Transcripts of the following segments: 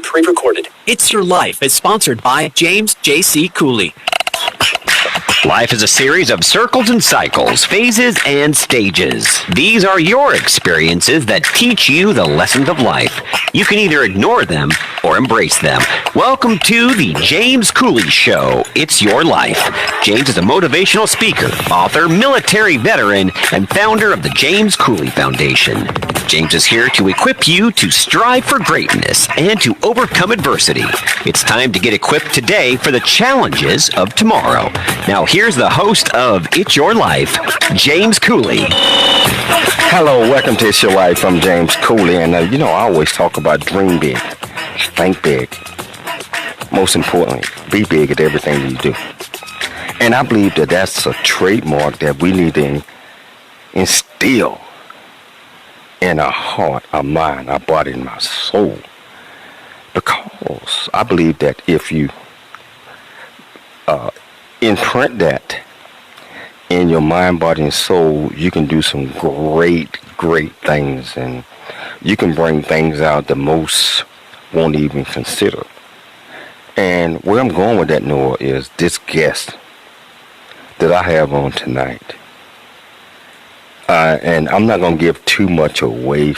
Pre-recorded. It's Your Life is sponsored by James J.C. Cooley. Life is a series of circles and cycles, phases and stages. These are your experiences that teach you the lessons of life. You can either ignore them or embrace them. Welcome to the James Cooley Show. It's Your Life. James is a motivational speaker, author, military veteran, and founder of the James Cooley Foundation. James is here to equip you to strive for greatness and to overcome adversity. It's time to get equipped today for the challenges of tomorrow. Now, here's the host of It's Your Life, James Cooley. Hello, welcome to It's Your Life. I'm James Cooley, and I always talk about dream big, think big. Most importantly, be big at everything you do. And I believe that that's a trademark that we need to instill in our heart, our mind, our body, and our soul. Because I believe that if you imprint that in your mind, body, and soul, you can do some great things, and you can bring things out that most won't even consider. And where I'm going with that, Noah, is this guest that I have on tonight. And I'm not going to give too much away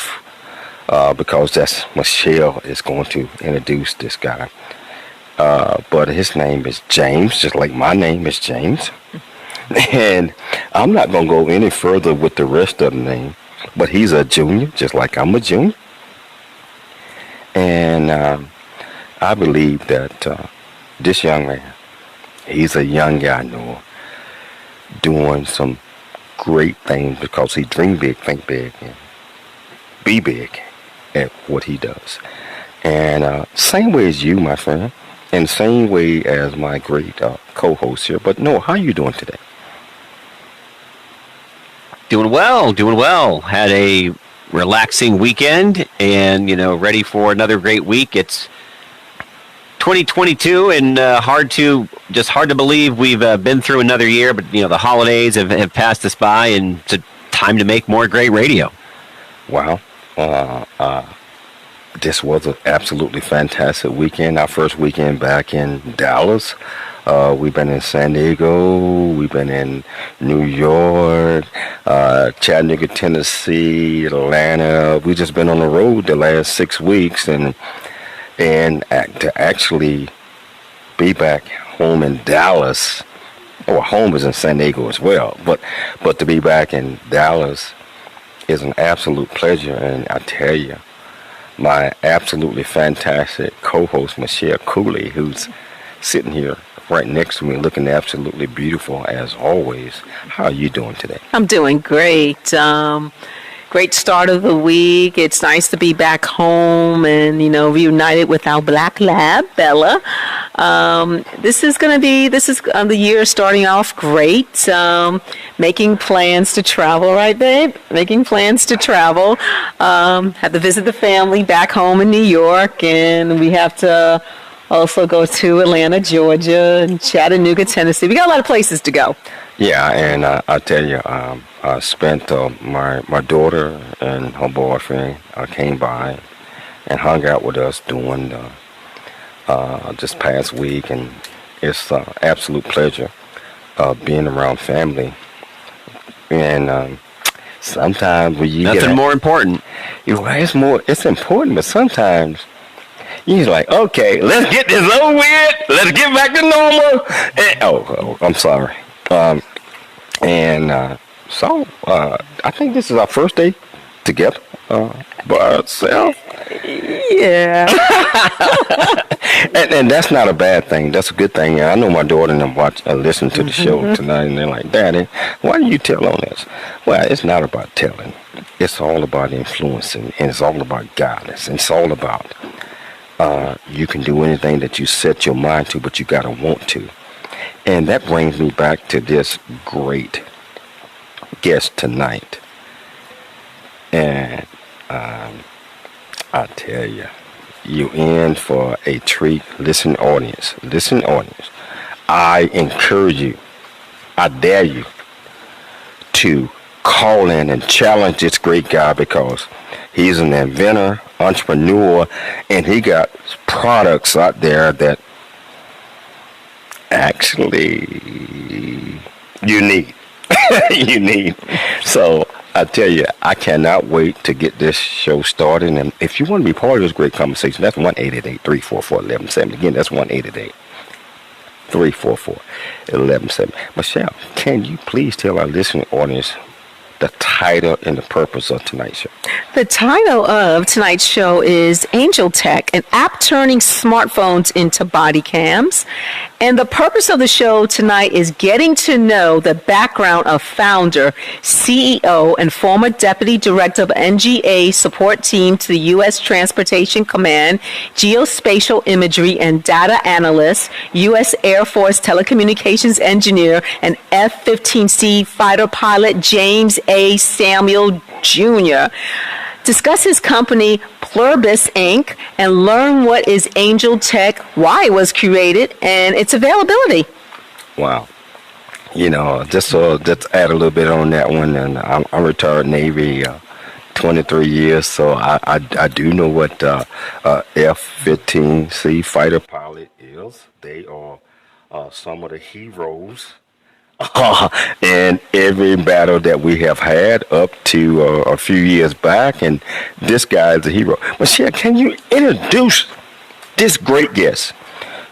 because that's Michelle is going to introduce this guy. But his name is James, just like my name is James. And I'm not going to go any further with the rest of the name. But he's a junior, just like I'm a junior. And I believe that this young man, he's a young guy, Noah, doing some great things because he dream big, think big, and be big at what he does. And same way as you, my friend, and same way as my great co-host here. But Noah, how you doing today? Doing well. Had a relaxing weekend and, ready for another great week. It's 2022 and hard to believe we've been through another year, but the holidays have passed us by, and it's time to make more great radio. Wow. This was an absolutely fantastic weekend. Our first weekend back in Dallas. We've been in San Diego. We've been in New York, Chattanooga, Tennessee, Atlanta. We've just been on the road the last 6 weeks, and to actually be back home in Dallas, or home is in San Diego as well, but to be back in Dallas is an absolute pleasure. And I tell you, my absolutely fantastic co-host, Michelle Cooley, who's sitting here right next to me looking absolutely beautiful as always. How are you doing today? I'm doing great. Great start of the week. It's nice to be back home and, reunited with our black lab, Bella. This is the year starting off great. Making plans to travel, right, babe? Making plans to travel. Have to visit the family back home in New York, and we have to also go to Atlanta, Georgia, and Chattanooga, Tennessee. We got a lot of places to go. Yeah, and I tell you, I spent my daughter and her boyfriend came by and hung out with us during this past week, and it's an absolute pleasure being around family. And sometimes when you nothing more important. It's important, but sometimes you're like, okay, let's get this over with. Let's get back to normal. And, I'm sorry. So I think this is our first day together by ourselves. Yeah. and that's not a bad thing. That's a good thing. I know my daughter and them listen to the show tonight, and they're like, Daddy, why do you tell on this? Well, it's not about telling. It's all about influencing, and it's all about guidance. And it's all about you can do anything that you set your mind to, but you got to want to. And that brings me back to this great guest tonight. And I tell you, you're in for a treat. Listen, audience. I encourage you, I dare you to call in and challenge this great guy, because he's an inventor entrepreneur, and he got products out there that actually you need. You need. So I tell you, I cannot wait to get this show started. And if you want to be part of this great conversation, that's 1-888-344-1170. Again, that's 1-888-344-1170. Michelle, can you please tell our listening audience the title and the purpose of tonight's show? The title of tonight's show is ANJEL Tech, an app turning smartphones into Bodycams. And the purpose of the show tonight is getting to know the background of founder, CEO, and former Deputy Director of NGA support team to the U.S. Transportation Command, Geospatial Imagery and Data Analyst, U.S. Air Force Telecommunications Engineer, and F-15C fighter pilot James A. Samuel Jr. Discuss his company, Pluribus Inc., and learn what is ANJEL Tech, why it was created, and its availability. Wow. You know, just add a little bit on that one. And I'm retired Navy, 23 years, so I do know what F-15C fighter pilot is. They are some of the heroes in every battle that we have had up to a few years back, and this guy is a hero. Michelle, can you introduce this great guest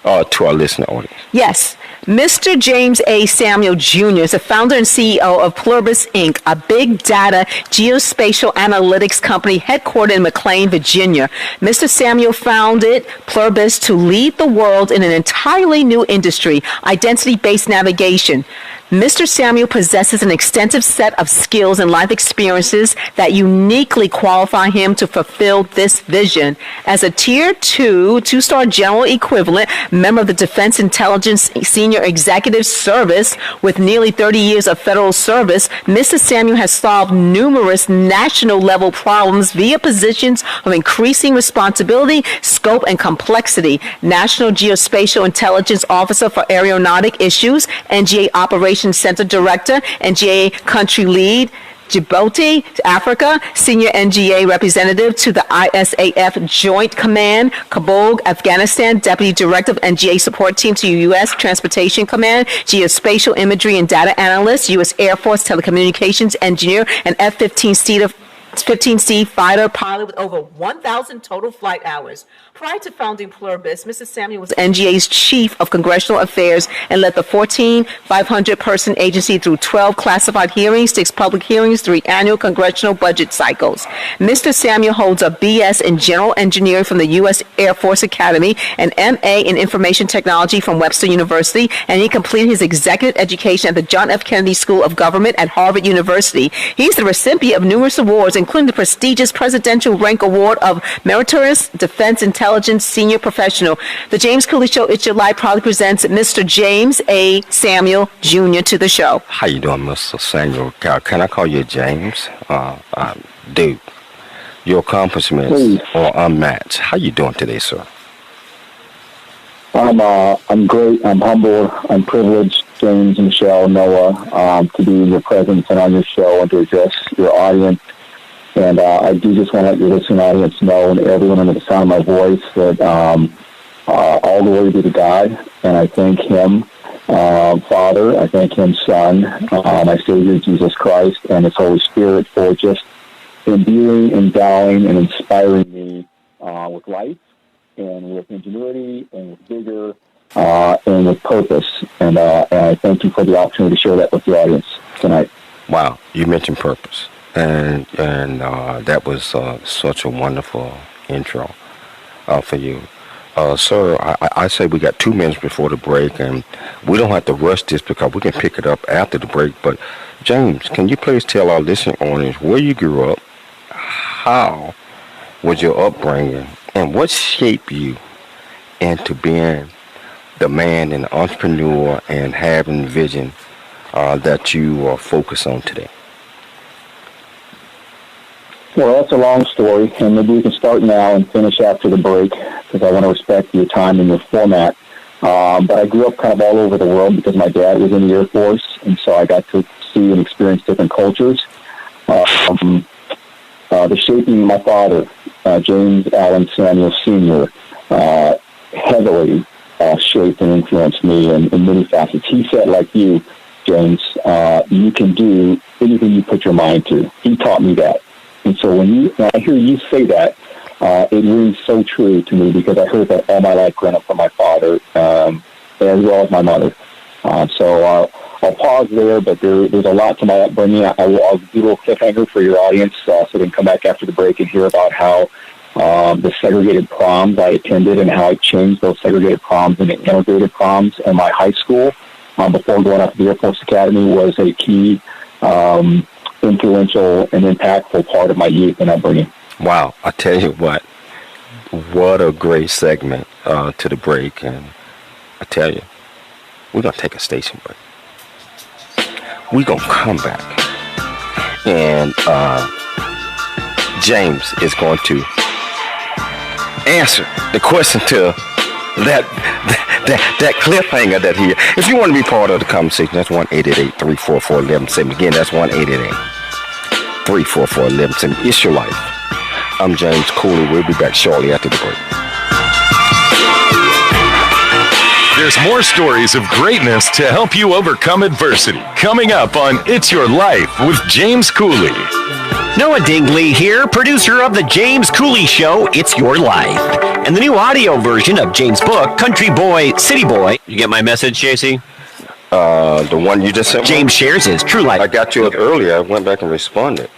to our listening audience? Yes. Mr. James A. Samuel Jr. is the founder and CEO of Pluribus Inc., a big data geospatial analytics company headquartered in McLean, Virginia. Mr. Samuel founded Pluribus to lead the world in an entirely new industry, identity-based navigation. Mr. Samuel possesses an extensive set of skills and life experiences that uniquely qualify him to fulfill this vision. As a Tier 2, two-star general equivalent member of the Defense Intelligence Senior Executive Service with nearly 30 years of federal service, Mr. Samuel has solved numerous national-level problems via positions of increasing responsibility, scope, and complexity. National Geospatial Intelligence Officer for Aeronautic Issues, NGA Operations Center Director, NGA Country Lead, Djibouti, Africa, Senior NGA Representative to the ISAF Joint Command, Kabul, Afghanistan, Deputy Director of NGA Support Team to U.S. Transportation Command, Geospatial Imagery and Data Analyst, U.S. Air Force Telecommunications Engineer, and F-15C fighter pilot with over 1,000 total flight hours. Prior to founding Pluribus, Mr. Samuel was NGA's Chief of Congressional Affairs and led the 500-person agency through 12 classified hearings, 6 public hearings, 3 annual congressional budget cycles. Mr. Samuel holds a B.S. in General Engineering from the U.S. Air Force Academy, an M.A. in Information Technology from Webster University, and he completed his executive education at the John F. Kennedy School of Government at Harvard University. He's the recipient of numerous awards, including the prestigious Presidential Rank Award of Meritorious Defense Intelligence Senior Professional. The James Cooley Show, It's Your Life, proudly presents Mr. James A. Samuel Jr. to the show. How you doing, Mr. Samuel? Can I call you James? Dude, your accomplishments are unmatched. How you doing today, sir? I'm great. I'm humbled. I'm privileged, James, Michelle, Noah, to be in your presence and on your show and to address your audience. And I do just want to let your listening audience know and everyone under the sound of my voice that all glory be to God. And I thank Him, Father. I thank Him, Son, my Savior, Jesus Christ, and His Holy Spirit for just imbuing, endowing, and inspiring me with life and with ingenuity and with vigor and with purpose. And I thank you for the opportunity to share that with the audience tonight. Wow, you mentioned purpose. And that was such a wonderful intro for you. Sir, I say we got 2 minutes before the break, and we don't have to rush this because we can pick it up after the break. But, James, can you please tell our listening audience where you grew up, how was your upbringing, and what shaped you into being the man and the entrepreneur and having vision that you are focused on today? Well, that's a long story, and maybe we can start now and finish after the break because I want to respect your time and your format. But I grew up kind of all over the world because my dad was in the Air Force, and so I got to see and experience different cultures. The shaping, my father James Allen Samuel Sr., heavily shaped and influenced me in many facets. He said, like you, James, you can do anything you put your mind to. He taught me that. And so when I hear you say that, it rings so true to me because I heard that all my life growing up from my father, as well as my mother. So I'll pause there, but there's a lot to my upbringing. I'll do a little cliffhanger for your audience so they can come back after the break and hear about how the segregated proms I attended and how I changed those segregated proms into integrated proms in my high school before going up to the Air Force Academy was a key, influential, and impactful part of my youth and upbringing. Wow, I tell you what a great segment to the break. And I tell you, we're going to take a station break. We're going to come back. And James is going to answer the question to that cliffhanger that he. If you want to be part of the conversation, that's 1-888-344-1170. Again, that's 1-888-344-1170. It's your life. I'm James Cooley. We'll be back shortly after the break. There's more stories of greatness to help you overcome adversity. Coming up on It's Your Life with James Cooley. Noah Dingley here, producer of The James Cooley Show, It's Your Life. And the new audio version of James' book, Country Boy, City Boy. You get my message, JC? The one you just sent me? James shares his true life. I got you earlier. I went back and responded.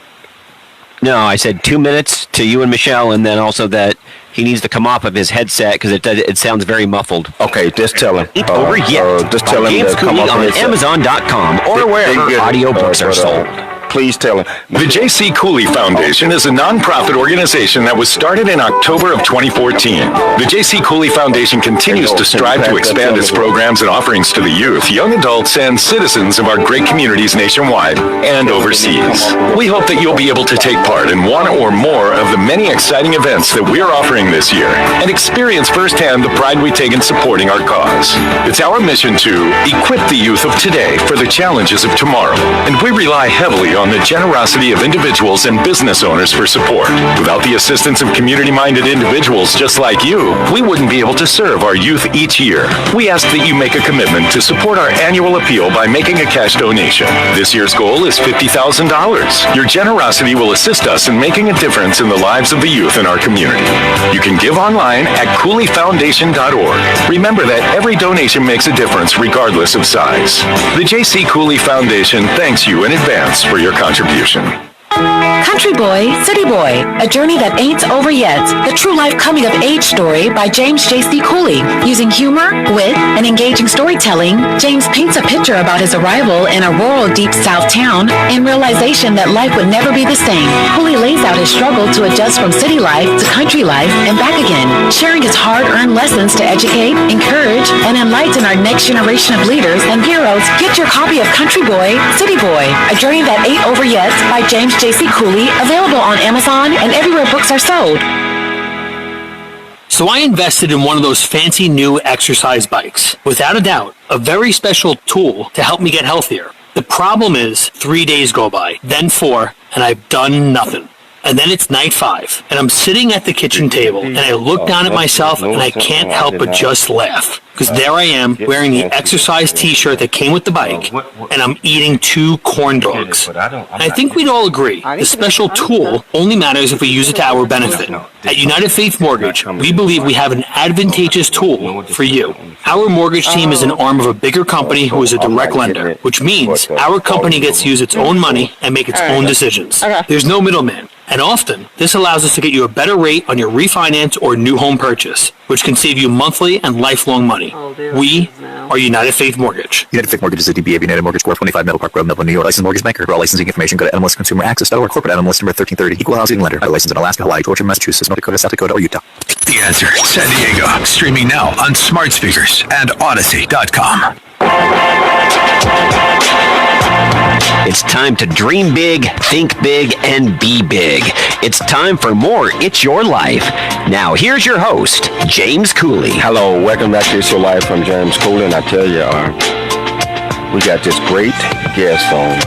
No, I said 2 minutes to you and Michelle, and then also that he needs to come off of his headset because it sounds very muffled. Okay, just tell him. Over yet. Just tell him James to come Cooley off on his Amazon.com or wherever audio books are sold. Please tell him. The J.C. Cooley Foundation is a nonprofit organization that was started in October of 2014. The J.C. Cooley Foundation continues to strive to expand its programs and offerings to the youth, young adults, and citizens of our great communities nationwide and overseas. We hope that you'll be able to take part in one or more of the many exciting events that we are offering this year and experience firsthand the pride we take in supporting our cause. It's our mission to equip the youth of today for the challenges of tomorrow, and we rely heavily on the generosity of individuals and business owners for support. Without the assistance of community-minded individuals just like you, we wouldn't be able to serve our youth each year. We ask that you make a commitment to support our annual appeal by making a cash donation. This year's goal is $50,000. Your generosity will assist us in making a difference in the lives of the youth in our community. You can give online at CooleyFoundation.org. Remember that every donation makes a difference regardless of size. The J.C. Cooley Foundation thanks you in advance for your contribution. Country Boy, City Boy, a journey that ain't over yet. The true life coming of age story by James J.C. Cooley. Using humor, wit, and engaging storytelling, James paints a picture about his arrival in a rural deep south town and realization that life would never be the same. Cooley lays out his struggle to adjust from city life to country life and back again, sharing his hard-earned lessons to educate, encourage, and enlighten our next generation of leaders and heroes. Get your copy of Country Boy, City Boy, a journey that ain't over yet by James J.C. Cooley, available on Amazon and everywhere books are sold. So I invested in one of those fancy new exercise bikes. Without a doubt, a very special tool to help me get healthier. The problem is 3 days go by, then 4, and I've done nothing. And then it's night 5, and I'm sitting at the kitchen table, and I look down at myself, and I can't help but just laugh. Because there I am, wearing the exercise t-shirt that came with the bike, and I'm eating 2 corn dogs. And I think we'd all agree, the special tool only matters if we use it to our benefit. At United Faith Mortgage, we believe we have an advantageous tool for you. Our mortgage team is an arm of a bigger company who is a direct lender, which means our company gets to use its own money and make its own decisions. There's no middleman. And often, this allows us to get you a better rate on your refinance or new home purchase, which can save you monthly and lifelong money. We are United Faith Mortgage. United Faith Mortgage is a DBA of United Mortgage Corp. 25 Meadow Park Road, Melville, New York. Licensed mortgage banker. For all licensing information, go to nmlsconsumeraccess.org. Corporate NMLS number 1330. Equal housing lender. Licensed in Alaska, Hawaii, Georgia, Massachusetts, North Dakota, South Dakota, or Utah. The Answer, San Diego. Streaming now on smart speakers and Odyssey.com. It's time to dream big, think big, and be big. It's time for more It's Your Life. Now, here's your host, James Cooley. Hello, welcome back to It's Your Life. I'm James Cooley, and I tell you, we got this great guest on,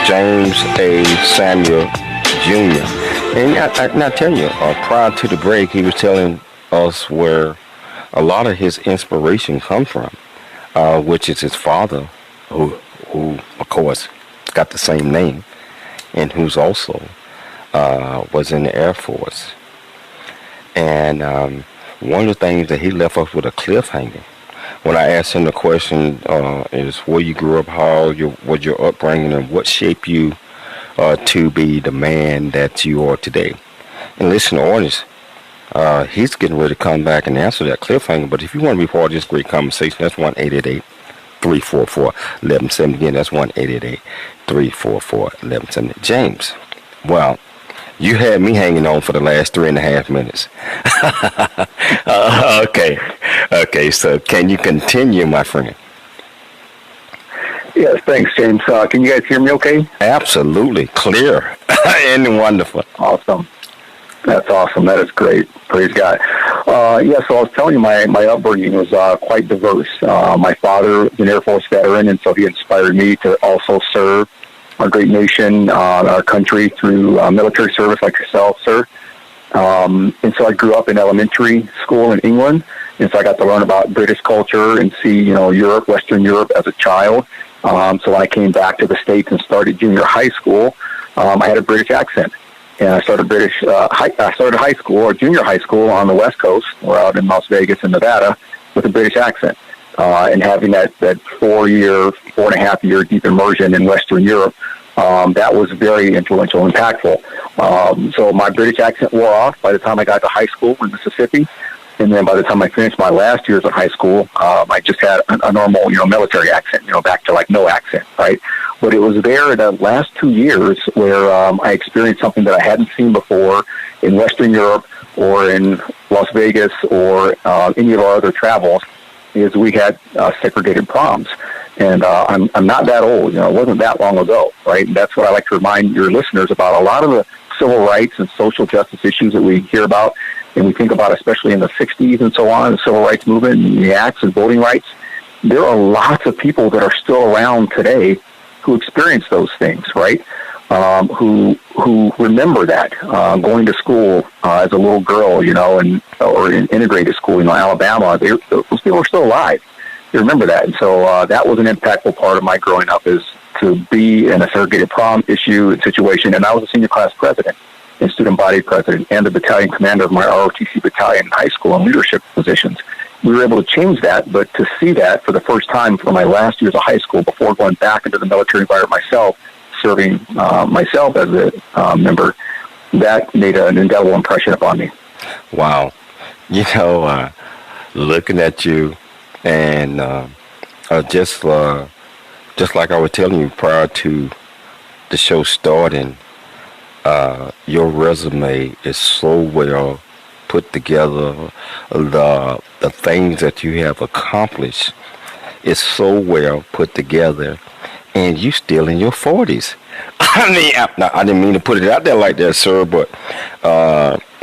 James A. Samuel Jr. And I tell you, prior to the break, he was telling us where a lot of his inspiration comes from, which is his father, who of course got the same name, and who's also was in the Air Force. And one of the things that he left us with a cliffhanger. When I asked him the question, is where you grew up, what your upbringing, and what shaped you to be the man that you are today. And listen, audience, he's getting ready to come back and answer that cliffhanger. But if you want to be part of this great conversation, that's 1-888-344-1170. Again, that's 1-888-344-1170. James, well, you had me hanging on for the last 3.5 minutes. Okay, so can you continue, my friend? Yes, thanks, James. Can you guys hear me okay? Absolutely. Clear and wonderful. Awesome. That's awesome. That is great. Praise God. So I was telling you my upbringing was quite diverse. My father was an Air Force veteran, and so he inspired me to also serve our great nation, our country through military service like yourself, sir. And so I grew up in elementary school in England, and so I got to learn about British culture and see, Europe, Western Europe as a child. So when I came back to the States and started junior high school, I had a British accent. And I started high school or junior high school on the West Coast, or out in Las Vegas and Nevada, with a British accent. And having that 4.5 year deep immersion in Western Europe, that was very influential, impactful. So my British accent wore off by the time I got to high school in Mississippi. And then by the time I finished my last years of high school, I just had a normal, military accent, back to like no accent, right? But it was there in the last 2 years where I experienced something that I hadn't seen before in Western Europe or in Las Vegas or any of our other travels, is we had segregated proms. And I'm not that old, it wasn't that long ago, right? And that's what I like to remind your listeners about. A lot of the civil rights and social justice issues that we hear about and we think about, especially in the 60s and so on, the civil rights movement and the acts and voting rights, there are lots of people that are still around today who experience those things, right? Who remember that, going to school as a little girl, or in integrated school, Alabama, those people are still alive. They remember that. And so that was an impactful part of my growing up, is to be in a segregated prom issue and situation. And I was a senior class president and student body president and the battalion commander of my ROTC battalion in high school in leadership positions. We were able to change that, but to see that for the first time for my last years of high school before going back into the military environment myself, serving myself as a member, that made an indelible impression upon me. Wow. Looking at you and just like I was telling you prior to the show starting, your resume is so well put together. The things that you have accomplished is so well put together, and you still in your 40s. I didn't mean to put it out there like that, sir, but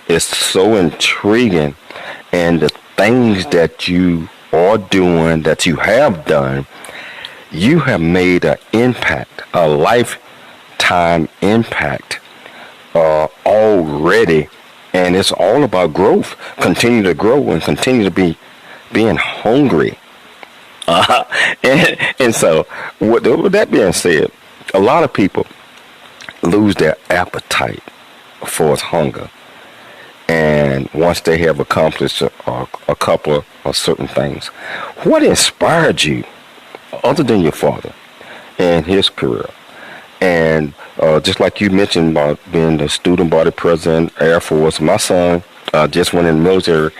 it's so intriguing, and the things that you are doing, that you have done, you have made an impact, a lifetime impact already, and it's all about growth. Continue to grow and continue to being hungry. And so, with that being said, a lot of people lose their appetite for hunger, and once they have accomplished a couple of certain things. What inspired you, other than your father and his career? And just like you mentioned about being the student body president, Air Force, my son just went in the military,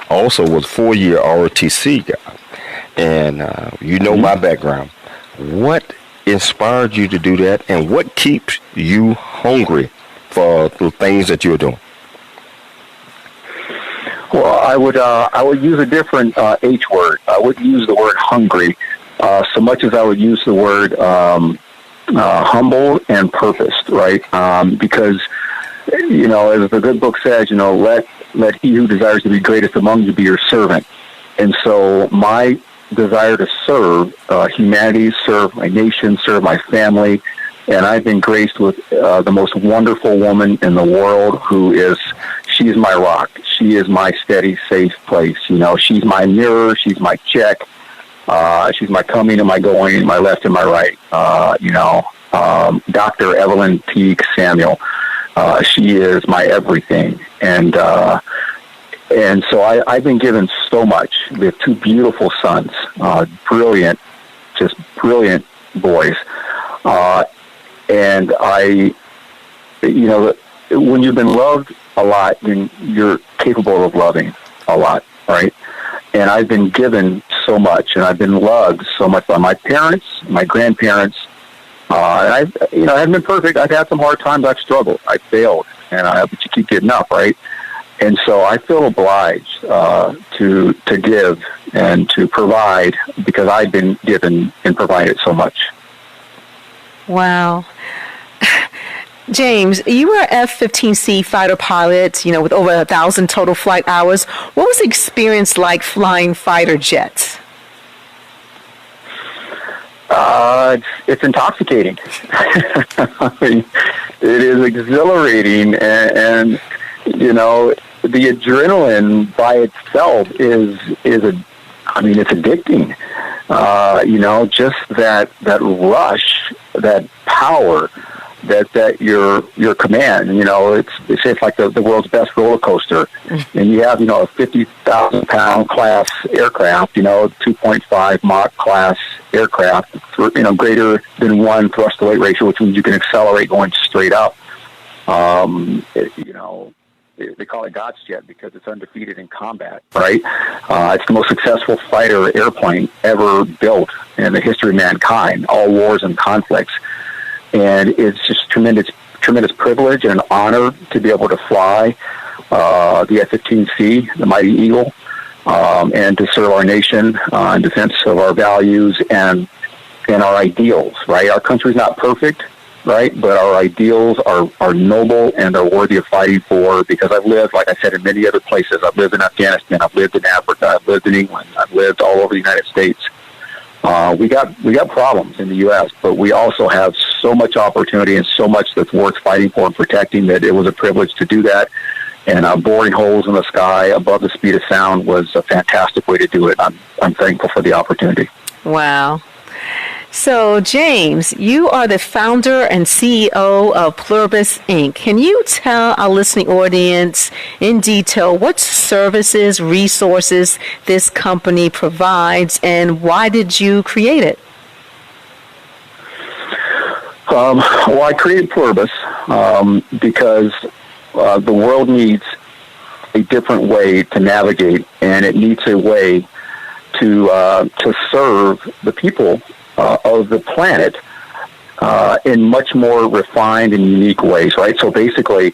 also was 4-year ROTC guy. And my background. What inspired you to do that, and what keeps you hungry for the things that you're doing? Well, I would use a different H word. I wouldn't use the word hungry so much as I would use the word humble and purposed, right? Because, as the good book says, let he who desires to be greatest among you be your servant. And so my desire to serve humanity, serve my nation, serve my family, And I've been graced with the most wonderful woman in the world she's my rock. She is my steady, safe place. She's my mirror. She's my check. She's my coming and my going, my left and my right. Dr. Evelyn Teague Samuel. She is my everything. And so I've been given so much. We have 2 beautiful sons, brilliant boys. And when you've been loved a lot, then you're capable of loving a lot, right? And I've been given so much, and I've been loved so much by my parents, my grandparents. And I haven't been perfect. I've had some hard times. I've struggled. I've failed, but you keep getting up, right? And so I feel obliged to give and to provide because I've been given and provided so much. Wow. James, you were an F-15C fighter pilot, with over 1,000 total flight hours. What was the experience like flying fighter jets? It's intoxicating. I mean, it is exhilarating, and the adrenaline by itself is it's addicting. Just that rush, that power, that your command. It's like the world's best roller coaster, and you have a 50,000-pound class aircraft, 2.5 Mach class aircraft, greater than 1 thrust to weight ratio, which means you can accelerate going straight up. They call it God's jet because it's undefeated in combat, right? It's the most successful fighter airplane ever built in the history of mankind, all wars and conflicts. And it's just tremendous privilege and an honor to be able to fly the F-15C, the Mighty Eagle, and to serve our nation in defense of our values and our ideals, right? Our country's not perfect, right? But our ideals are noble and are worthy of fighting for, because I've lived, like I said, in many other places. I've lived in Afghanistan. I've lived in Africa. I've lived in England. I've lived all over the United States. We got problems in the U.S., but we also have so much opportunity and so much that's worth fighting for and protecting that it was a privilege to do that. And boring holes in the sky above the speed of sound was a fantastic way to do it. I'm thankful for the opportunity. Wow. So, James, you are the founder and CEO of Pluribus, Inc. Can you tell our listening audience in detail what services, resources this company provides, and why did you create it? Well, I created Pluribus because the world needs a different way to navigate, and it needs a way to serve the people of the planet in much more refined and unique ways, right? So basically,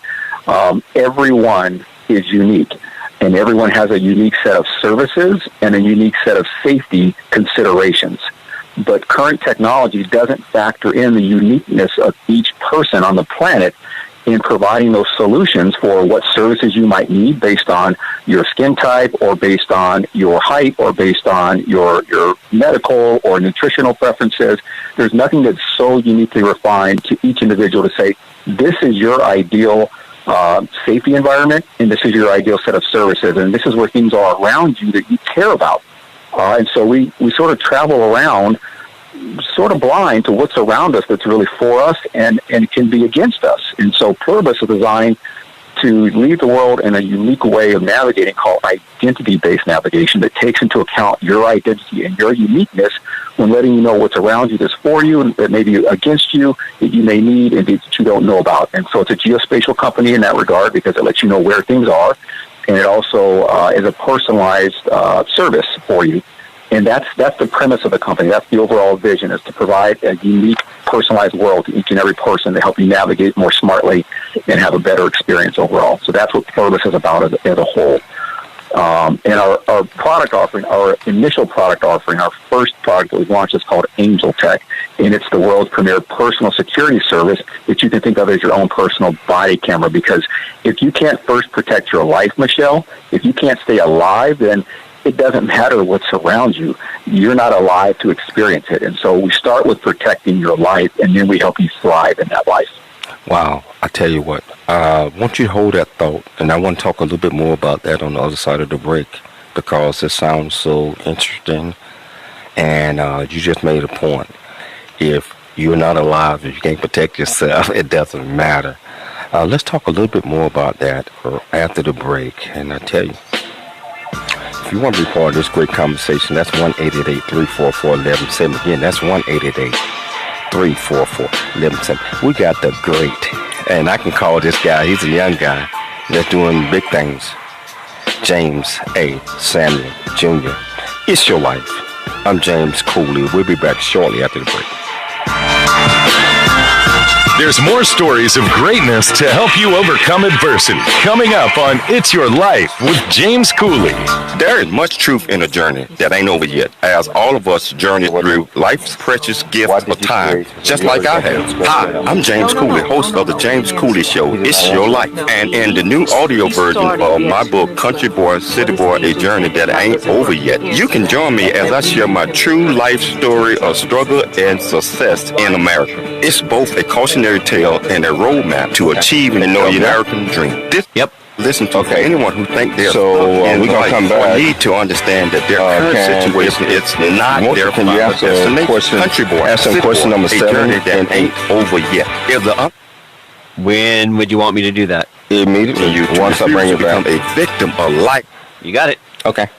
everyone is unique, and everyone has a unique set of services and a unique set of safety considerations. But current technology doesn't factor in the uniqueness of each person on the planet in providing those solutions for what services you might need based on your skin type or based on your height or based on your medical or nutritional preferences. There's nothing that's so uniquely refined to each individual to say, this is your ideal safety environment and this is your ideal set of services and this is where things are around you that you care about. And so we sort of travel around sort of blind to what's around us that's really for us and can be against us. And so Pluribus is designed to lead the world in a unique way of navigating called identity-based navigation that takes into account your identity and your uniqueness when letting you know what's around you that's for you and that may be against you, that you may need and that you don't know about. And so it's a geospatial company in that regard because it lets you know where things are, and it also is a personalized service for you. And that's the premise of the company. That's the overall vision, is to provide a unique, personalized world to each and every person to help you navigate more smartly and have a better experience overall. So that's what Pluribus is about as a whole. And our product offering, our initial product offering, our first product that we've launched is called ANJEL Tech. And it's the world's premier personal security service that you can think of as your own personal body camera. Because if you can't first protect your life, Michelle, if you can't stay alive, then it doesn't matter what surrounds you. You're not alive to experience it. And so we start with protecting your life, and then we help you thrive in that life. Wow. I tell you what, I want you to hold that thought, and I want to talk a little bit more about that on the other side of the break, because it sounds so interesting, and you just made a point. If you're not alive, if you can't protect yourself, it doesn't matter. Let's talk a little bit more about that after the break, and I tell you, if you want to be part of this great conversation, that's 1-888-344-1170. Again, that's 1-888-344-1170. We got the great, and I can call this guy, he's a young guy that's doing big things, James A. Samuel Jr. It's your life. I'm James Cooley. We'll be back shortly after the break. There's more stories of greatness to help you overcome adversity. Coming up on It's Your Life with James Cooley. There is much truth in a journey that ain't over yet, as all of us journey through life's precious gift of time, just like I have. Hi, I'm James Cooley, host of the James Cooley Show, It's Your Life. And in the new audio version of my book, Country Boy, City Boy, A Journey That Ain't Over Yet, you can join me as I share my true life story of struggle and success in America. It's both a cautionary tale and a roadmap to achieving the American dream. Listen to anyone who thinks they're we're gonna come back. Need to understand that their current situation is not their final destination. Country Boy, ask them question number 7 that ain't over yet. When would you want me to do that? Immediately. Once I bring it back. A victim of life. You got it. Okay.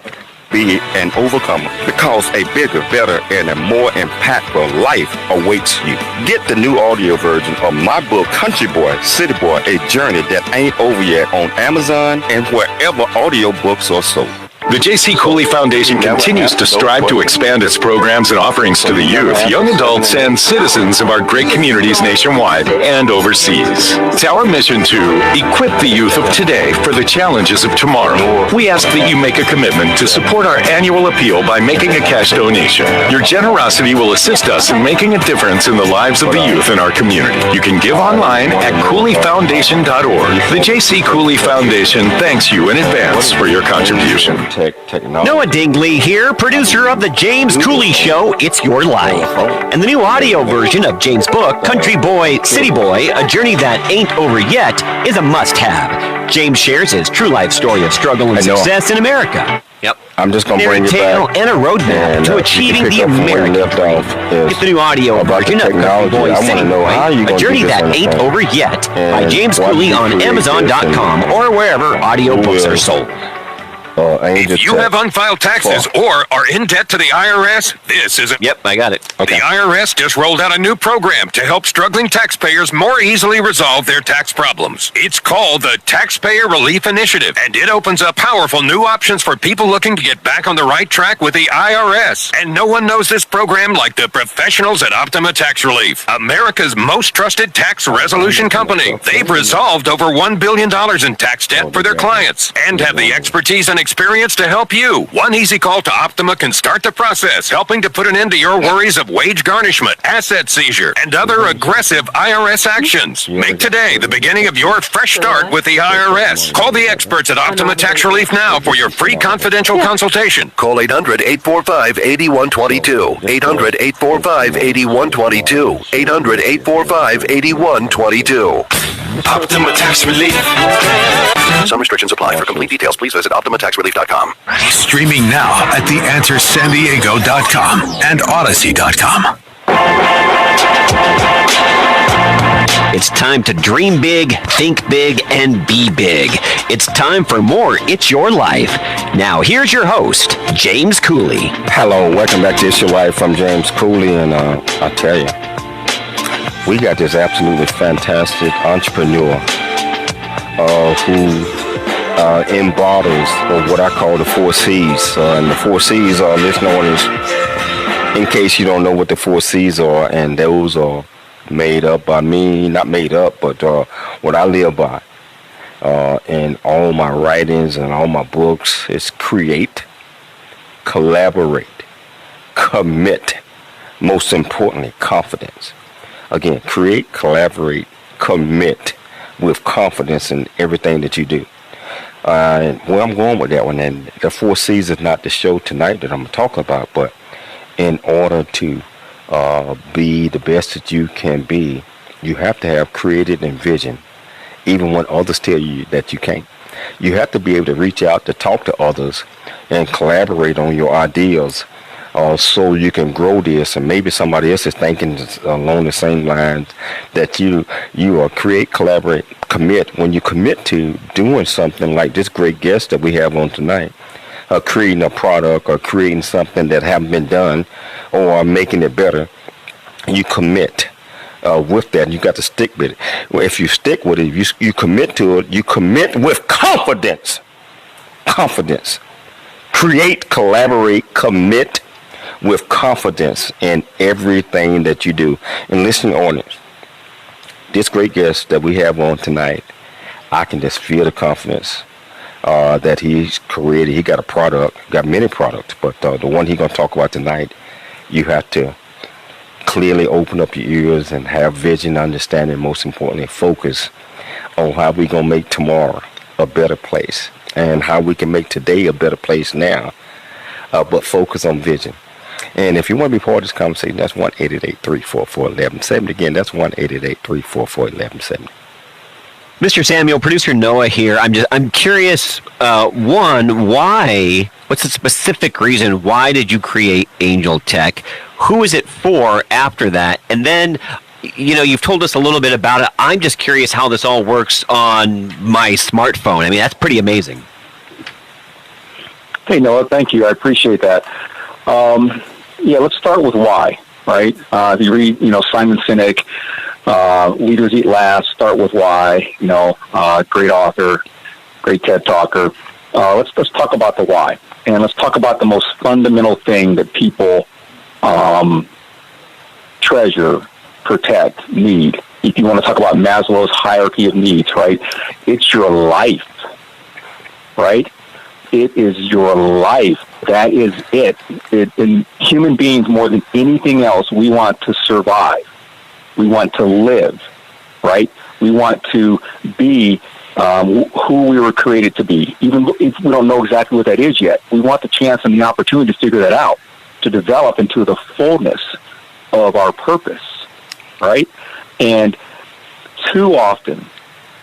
Be an overcomer, because a bigger, better, and a more impactful life awaits you. Get the new audio version of my book, Country Boy, City Boy, A Journey That Ain't Over Yet, on Amazon and wherever audiobooks are sold. The J.C. Cooley Foundation continues to strive to expand its programs and offerings to the youth, young adults, and citizens of our great communities nationwide and overseas. It's our mission to equip the youth of today for the challenges of tomorrow. We ask that you make a commitment to support our annual appeal by making a cash donation. Your generosity will assist us in making a difference in the lives of the youth in our community. You can give online at CooleyFoundation.org. The J.C. Cooley Foundation thanks you in advance for your contribution. Noah Dingley here, producer of The James Cooley Show, It's Your Life. And the new audio version of James' book, Country Boy, City Boy, A Journey That Ain't Over Yet, is a must-have. James shares his true life story of struggle and success in America. Yep. I'm just going to bring it back. And a roadmap to achieving the American dream. Get the new audio version of Country Boy, City Boy, A Journey That Ain't Over Yet, by James Cooley on Amazon.com or wherever audiobooks are sold. If you have unfiled taxes or are in debt to the IRS, this isn't... Yep, I got it. Okay. The IRS just rolled out a new program to help struggling taxpayers more easily resolve their tax problems. It's called the Taxpayer Relief Initiative, and it opens up powerful new options for people looking to get back on the right track with the IRS. And no one knows this program like the professionals at Optima Tax Relief, America's most trusted tax resolution company. They've resolved over $1 billion in tax debt for their clients and have the expertise and experience to help you. One easy call to Optima can start the process, helping to put an end to your worries of wage garnishment, asset seizure, and other aggressive IRS actions. Make today the beginning of your fresh start with the IRS. Call the experts at Optima Tax Relief now for your free confidential consultation. Call 800-845-8122. 800-845-8122. 800-845-8122. Optima Tax Relief. Some restrictions apply. For complete details, please visit OptimaTaxRelief.com. Streaming now at TheAnswerSanDiego.com and Odyssey.com. It's time to dream big, think big, and be big. It's time for more It's Your Life. Now, here's your host, James Cooley. Hello, welcome back to It's Your Life. I'm James Cooley, and I tell you, we got this absolutely fantastic entrepreneur who embodies what I call the 4 C's. And the 4 C's are this known as, in case you don't know what the 4 C's are, and those are made up by me, not made up, but what I live by in all my writings and all my books is create, collaborate, commit, most importantly, confidence. Again, create, collaborate, commit with confidence in everything that you do. Where I'm going with that one, and the Four C's is not the show tonight that I'm going to talk about, but in order to be the best that you can be, you have to have creative and vision, even when others tell you that you can't. You have to be able to reach out to talk to others and collaborate on your ideas so you can grow this, and maybe somebody else is thinking along the same lines that you create, collaborate, commit. When you commit to doing something like this great guest that we have on tonight, creating a product or creating something that haven't been done or making it better, you commit with that. You got to stick with it. Well, if you stick with it, you commit to it, you commit with confidence. Confidence. Create, collaborate, commit with confidence in everything that you do. And listen, audience, this great guest that we have on tonight, I can just feel the confidence that he's created. He got a product, got many products, but the one he's going to talk about tonight, you have to clearly open up your ears and have vision, understanding, most importantly, focus on how we're going to make tomorrow a better place and how we can make today a better place now, but focus on vision. And if you want to be part of this conversation, that's 1-888-344-1170. Again, that's 1-888-344-1170. Mr. Samuel, producer Noah here. I'm curious. One, why? What's the specific reason? Why did you create Angel Tech? Who is it for after that? And then, you've told us a little bit about it. I'm just curious how this all works on my smartphone. I mean, that's pretty amazing. Hey, Noah, thank you. I appreciate that. Let's start with why, right? If you read, Simon Sinek, Leaders Eat Last, Start With Why, great author, great TED talker. Let's talk about the why. And let's talk about the most fundamental thing that people treasure, protect, need. If you want to talk about Maslow's hierarchy of needs, right? It's your life, right? It is your life. That is it. In human beings, more than anything else, we want to survive. We want to live, right? We want to be who we were created to be, even if we don't know exactly what that is yet. We want the chance and the opportunity to figure that out, to develop into the fullness of our purpose, right? And too often,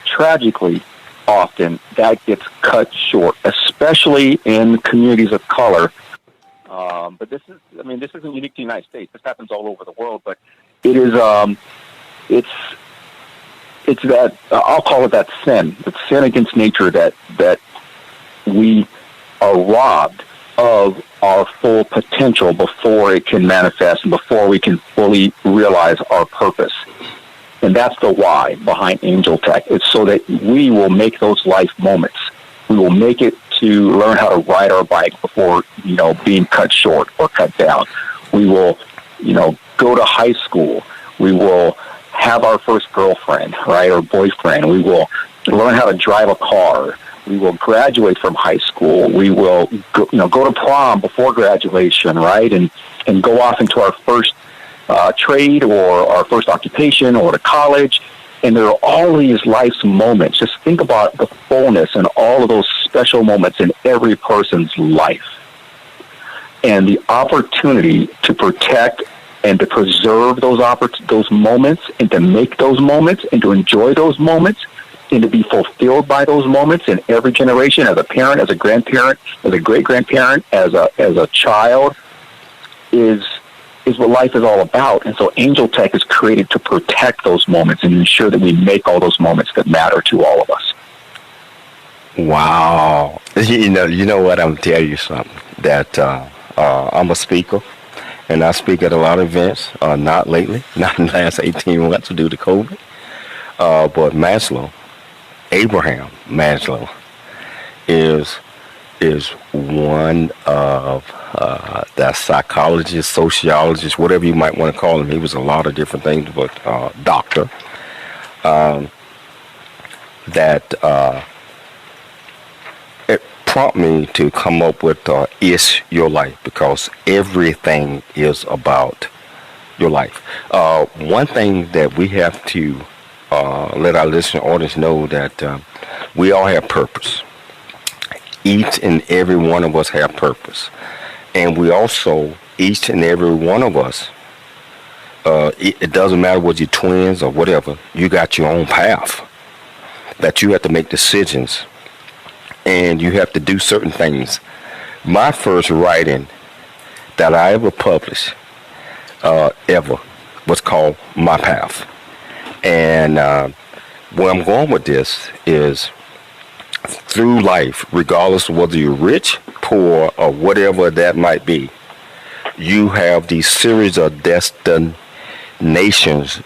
tragically often, that gets cut short, especially in communities of color. But this isn't unique to the United States. This happens all over the world, but it is, it's that, I'll call it that sin against nature that we are robbed of our full potential before it can manifest and before we can fully realize our purpose. And that's the why behind Angel Tech. It's so that we will make those life moments. We will make it to learn how to ride our bike before, being cut short or cut down. We will, go to high school. We will have our first girlfriend, right, or boyfriend. We will learn how to drive a car. We will graduate from high school. We will go to prom before graduation, right, and go off into our first trade or our first occupation or to college. And there are all these life's moments. Just think about the fullness and all of those special moments in every person's life. And the opportunity to protect and to preserve those moments and to make those moments and to enjoy those moments and to be fulfilled by those moments in every generation, as a parent, as a grandparent, as a great-grandparent, as a child, is what life is all about. And so Angel Tech is created to protect those moments and ensure that we make all those moments that matter to all of us. Wow. You know what? I'm going to tell you something. That I'm a speaker, and I speak at a lot of events, not lately, not in the last 18 months due to COVID. But Abraham Maslow, is one of the psychologists, sociologists, whatever you might want to call him. He was a lot of different things, but doctor. It prompted me to come up with Is Your Life, because everything is about your life. One thing that we have to let our listening audience know that we all have purpose. each and every one of us have purpose. And we also, each and every one of us, it doesn't matter whether you're twins or whatever, you got your own path that you have to make decisions and you have to do certain things. My first writing that I ever published ever was called My Path. And where I'm going with this is through life, regardless of whether you're rich, poor, or whatever that might be, you have these series of destinations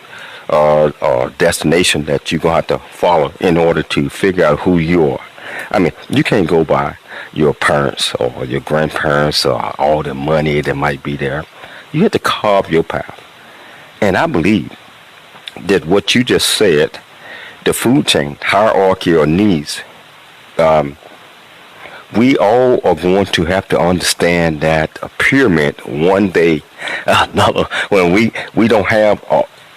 or destination that you're going to have to follow in order to figure out who you are. I mean, you can't go by your parents or your grandparents or all the money that might be there. You have to carve your path. And I believe that what you just said, the food chain, hierarchy or needs, we all are going to have to understand that a pyramid one day, another, when we don't have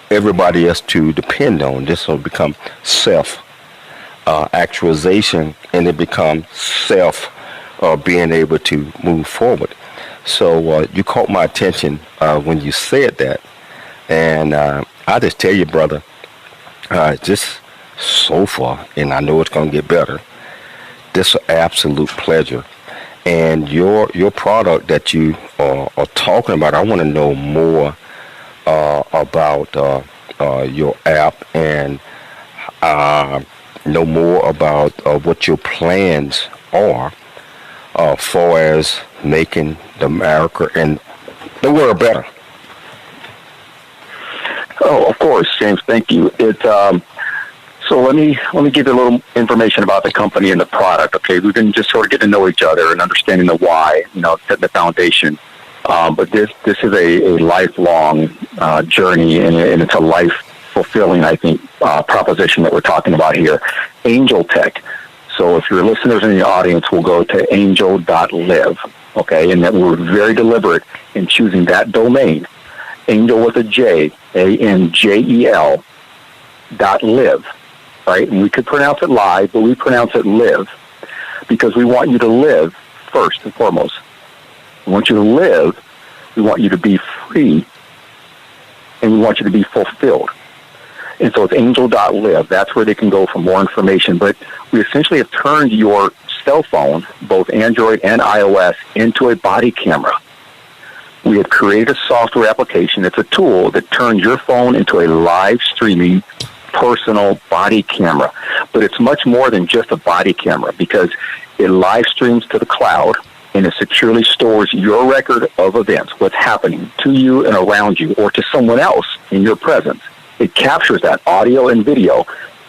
everybody else to depend on, this will become self-actualization, and it becomes being able to move forward. So you caught my attention when you said that. And I just tell you, brother, just so far, and I know it's going to get better, this is an absolute pleasure. And your product that you are talking about, I want to know more about your app and know more about what your plans are far as making America and the world better. Oh, of course, James. Thank you. So let me give you a little information about the company and the product. Okay, we've been just sort of getting to know each other and understanding the why. Set the foundation. But this is a lifelong journey, and it's a life fulfilling, I think, proposition that we're talking about here. ANJEL Tech. So if your listeners in the audience will go to angel.live, okay, and that we're very deliberate in choosing that domain. Angel with a J, ANJEL .live, right? And we could pronounce it live, but we pronounce it live because we want you to live first and foremost. We want you to live. We want you to be free, and we want you to be fulfilled. And so it's angel.live. That's where they can go for more information. But we essentially have turned your cell phone, both Android and iOS, into a body camera. We have created a software application. It's a tool that turns your phone into a live streaming personal body camera. But it's much more than just a body camera because it live streams to the cloud and it securely stores your record of events, what's happening to you and around you or to someone else in your presence. It captures that audio and video,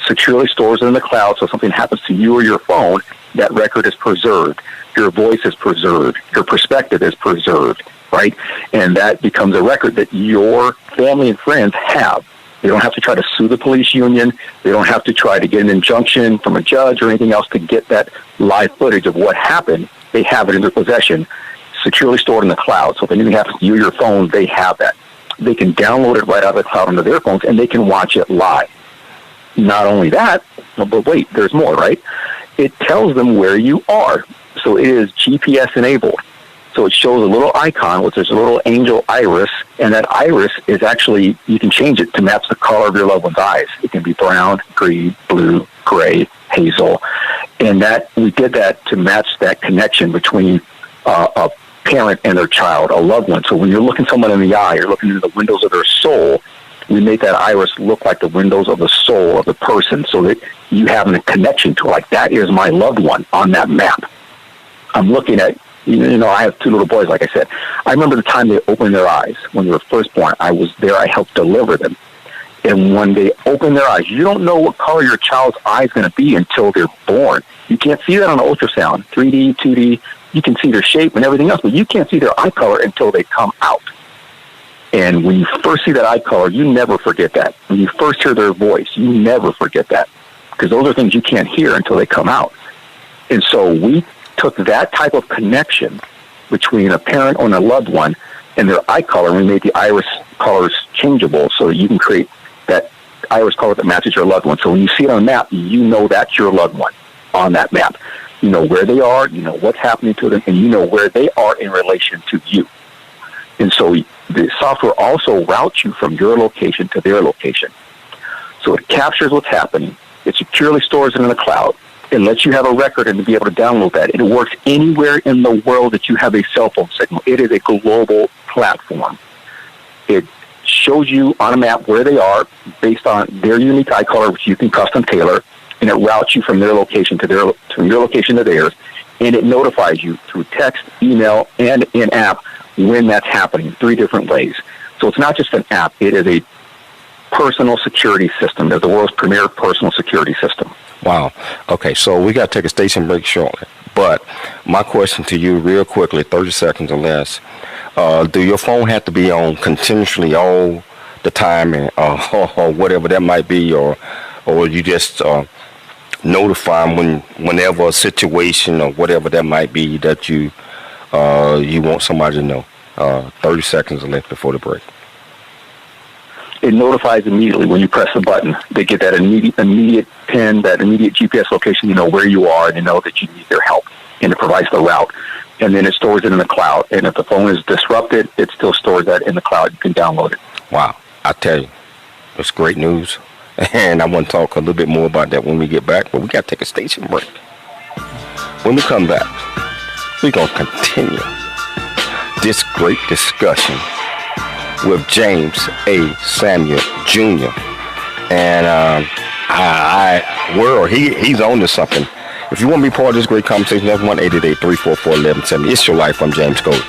securely stores it in the cloud, so if something happens to you or your phone, that record is preserved. Your voice is preserved. Your perspective is preserved, right? And that becomes a record that your family and friends have. They don't have to try to sue the police union. They don't have to try to get an injunction from a judge or anything else to get that live footage of what happened. They have it in their possession, securely stored in the cloud. So if anything happens to you or your phone, they have that. They can download it right out of the cloud onto their phones, and they can watch it live. Not only that, but wait, there's more, right? It tells them where you are. So it is GPS enabled. So it shows a little icon, which is a little angel iris, and that iris is actually, you can change it to match the color of your loved one's eyes. It can be brown, green, blue, gray, hazel. And that we did that to match that connection between a parent and their child, a loved one. So when you're looking someone in the eye, you're looking into the windows of their soul, we make that iris look like the windows of the soul of the person so that you have a connection to it. Like, that is my loved one on that map. I'm looking at, I have two little boys, like I said. I remember the time they opened their eyes when they were first born. I was there. I helped deliver them. And when they open their eyes, you don't know what color your child's eye is going to be until they're born. You can't see that on an ultrasound, 3D, 2D. You can see their shape and everything else, but you can't see their eye color until they come out. And when you first see that eye color, you never forget that. When you first hear their voice, you never forget that because those are things you can't hear until they come out. And so we took that type of connection between a parent and a loved one and their eye color, and we made the iris colors changeable so that you can create that iris color that matches your loved one. So when you see it on a map, you know that's your loved one on that map. You know where they are, you know what's happening to them, and you know where they are in relation to you. And so the software also routes you from your location to their location. So it captures what's happening. It securely stores it in the cloud. It lets you have a record and to be able to download that. It works anywhere in the world that you have a cell phone signal. It is a global platform. It shows you on a map where they are based on their unique eye color, which you can custom tailor, and it routes you from their location to your location to theirs, and it notifies you through text, email, and in-app when that's happening, 3 different ways. So it's not just an app. It is a personal security system. They're the world's premier personal security system. Wow. Okay, so we got to take a station break shortly. But my question to you real quickly, 30 seconds or less, do your phone have to be on continuously all the time and, or whatever that might be, or you just notify them whenever a situation or whatever that might be that you want somebody to know? 30 seconds or less before the break. It notifies immediately when you press the button. They get that immediate pin, that immediate GPS location, you know where you are, and they know that you need their help, and it provides the route. And then it stores it in the cloud. And if the phone is disrupted, it still stores that in the cloud. You can download it. Wow. I tell you, it's great news. And I want to talk a little bit more about that when we get back, but we got to take a station break. When we come back, we're going to continue this great discussion with James A. Samuel Jr. And he's on to something. If you want to be part of this great conversation, that's 1-888-344-1170. It's Your Life. I'm James Cody.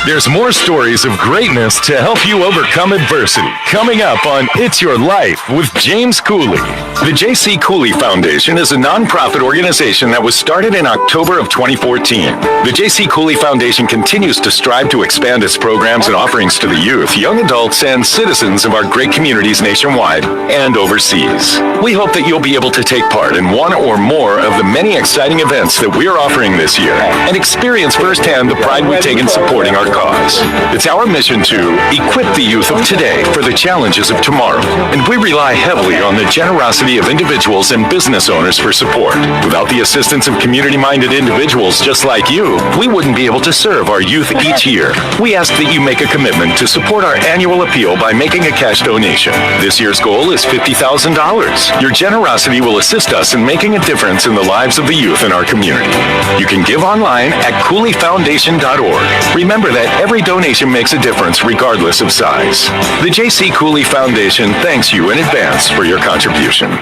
There's more stories of greatness to help you overcome adversity. Coming up on It's Your Life with James Cooley. The J.C. Cooley Foundation is a nonprofit organization that was started in October of 2014. The J.C. Cooley Foundation continues to strive to expand its programs and offerings to the youth, young adults, and citizens of our great communities nationwide and overseas. We hope that you'll be able to take part in one or more of the many exciting events that we're offering this year and experience firsthand the pride we take in supporting our cause. It's our mission to equip the youth of today for the challenges of tomorrow, and we rely heavily on the generosity of individuals and business owners for support. Without the assistance of community-minded individuals just like you, we wouldn't be able to serve our youth each year. We ask that you make a commitment to support our annual appeal by making a cash donation. This year's goal is $50,000. Your generosity will assist us in making a difference in the lives of the youth in our community. You can give online at CooleyFoundation.org. Remember that every donation makes a difference regardless of size. The J.C. Cooley Foundation thanks you in advance for your contribution.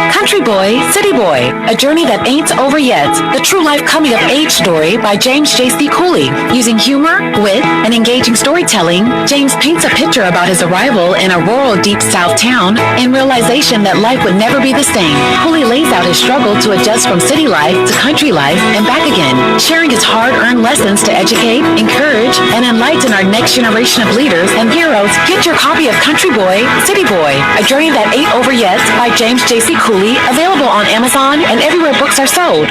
Country Boy, City Boy, a journey that ain't over yet. The true life coming of age story by James J.C. Cooley. Using humor, wit, and engaging storytelling, James paints a picture about his arrival in a rural deep south town and realization that life would never be the same. Cooley lays out his struggle to adjust from city life to country life and back again, sharing his hard-earned lessons to educate, encourage, and enlighten our next generation of leaders and heroes. Get your copy of Country Boy, City Boy, a journey that ain't over yet by James J.C. Cooley, available on Amazon and everywhere books are sold.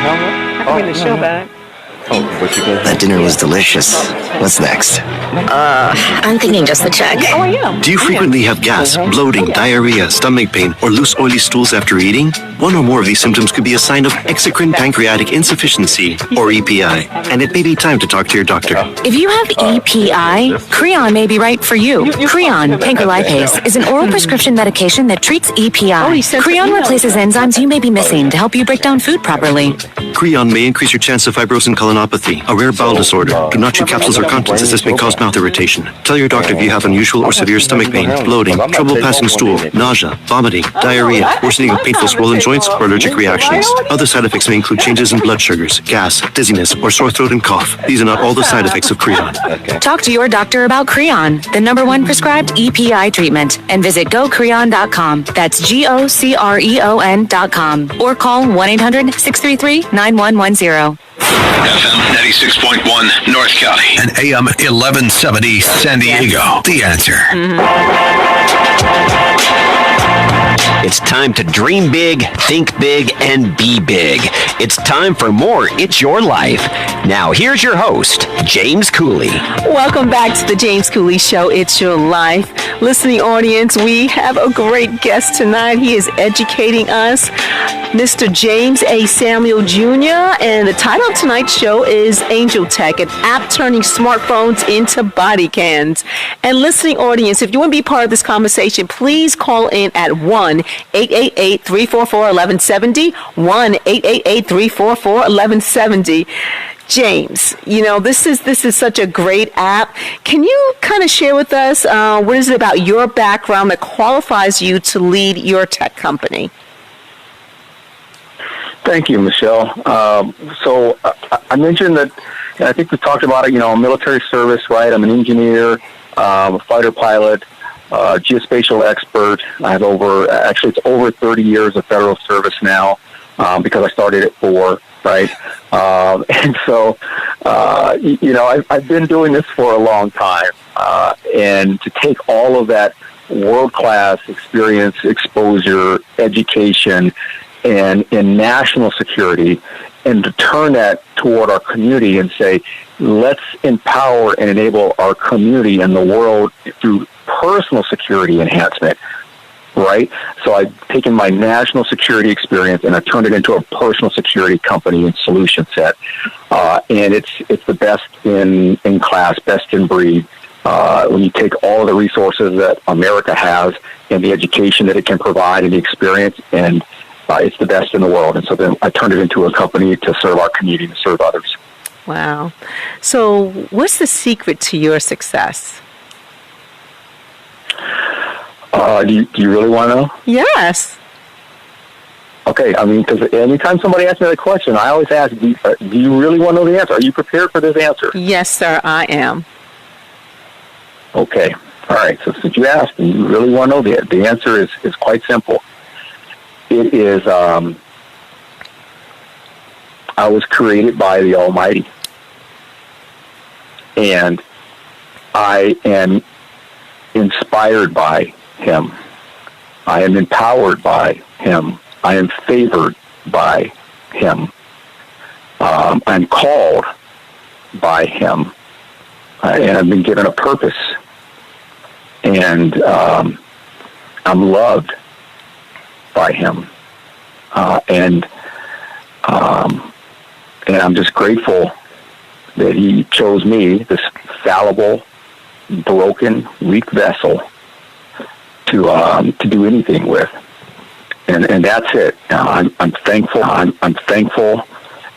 That dinner was delicious. What's next? I'm thinking just the check. Oh, I am. Do you frequently have gas, bloating, diarrhea, stomach pain, or loose oily stools after eating? One or more of these symptoms could be a sign of exocrine pancreatic insufficiency, or EPI, and it may be time to talk to your doctor. If you have EPI, Creon may be right for you. Creon, pancrelipase, is an oral prescription medication that treats EPI. Creon replaces enzymes you may be missing to help you break down food properly. Creon may increase your chance of fibrosis and colonopathy, a rare bowel disorder. Do not chew capsules or contents as this may cause mouth irritation. Tell your doctor if you have unusual or severe stomach pain, bloating, trouble passing stool, nausea, vomiting, diarrhea, worsening of painful swollen joints, or allergic reactions. Other side effects may include changes in blood sugars, gas, dizziness, or sore throat and cough. These are not all the side effects of Creon. Talk to your doctor about Creon, the #1 prescribed EPI treatment, and visit GoCreon.com. That's GoCreon.com. Or call 1-800-633-9110. FM 96.1 North County and AM 1170 San Diego. The Answer. It's time to dream big, think big, and be big. It's time for more It's Your Life. Now, here's your host, James Cooley. Welcome back to the James Cooley Show, It's Your Life. Listening audience, we have a great guest tonight. He is educating us, Mr. James A. Samuel Jr., and the title of tonight's show is ANJEL Tech, an app turning smartphones into Bodycams. And listening audience, if you want to be part of this conversation, please call in at 1-888-344-1170, 1-888-344-1170. James, you know, this is such a great app. Can you kind of share with us what is it about your background that qualifies you to lead your tech company? Thank you, Michelle. So I mentioned that, I think we talked about it, military service, right? I'm an engineer, a fighter pilot, geospatial expert. I have it's over 30 years of federal service now, because I started at 4, right? And so, I've been doing this for a long time. And to take all of that world-class experience, exposure, education, and in national security, and to turn that toward our community and say, let's empower and enable our community and the world through personal security enhancement, right? So I've taken my national security experience and I turned it into a personal security company and solution set. And it's the best in class, best in breed. When you take all of the resources that America has and the education that it can provide and the experience, and it's the best in the world. And so then I turned it into a company to serve our community and serve others. Wow. So what's the secret to your success? Do you really want to know? Yes. Okay, because anytime somebody asks me that question, I always ask, do you really want to know the answer? Are you prepared for this answer? Yes, sir, I am. Okay. All right. So since you asked and you really want to know, the answer is quite simple. It is, I was created by the Almighty. And I am inspired by Him. I am empowered by Him. I am favored by Him. I'm called by Him. And I've been given a purpose. And I'm loved by Him. And I'm just grateful that He chose me, this fallible, broken, weak vessel, to do anything with. And that's it. I'm thankful. I'm thankful,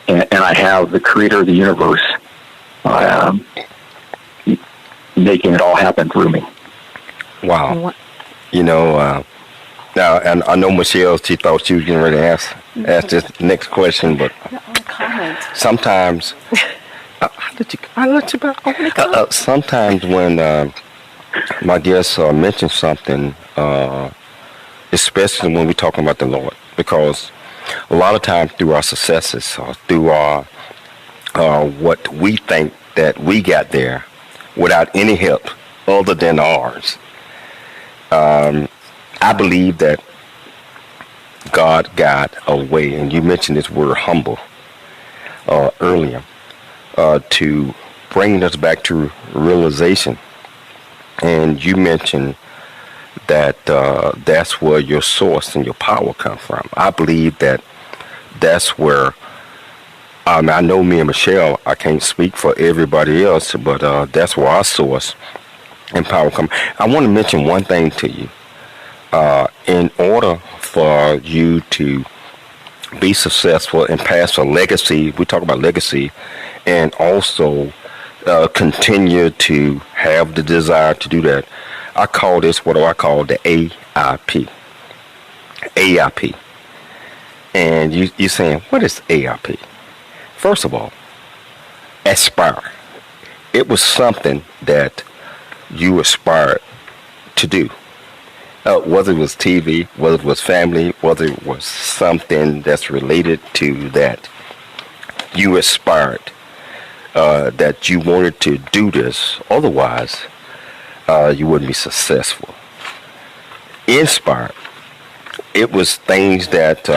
and I have the Creator of the universe making it all happen through me. Wow. Now, and I know Michelle, she thought she was getting ready to ask this next question, but sometimes, sometimes when my guests mention something, especially when we're talking about the Lord, because a lot of times through our successes, or through our what we think that we got there without any help other than ours, I believe that God got a way, and you mentioned this word humble earlier, to bring us back to realization. And you mentioned that that's where your source and your power come from. I believe that that's where, I know me and Michelle, I can't speak for everybody else, but that's where our source and power come. I want to mention one thing to you. In order for you to be successful and pass a legacy, we talk about legacy, and also continue to have the desire to do that, I call this, what do I call, the AIP. AIP. And you're saying, what is AIP? First of all, aspire. It was something that you aspired to do. Whether it was TV, whether it was family, whether it was something that's related to that, you aspired that you wanted to do this. Otherwise, you wouldn't be successful. Inspired. it was things that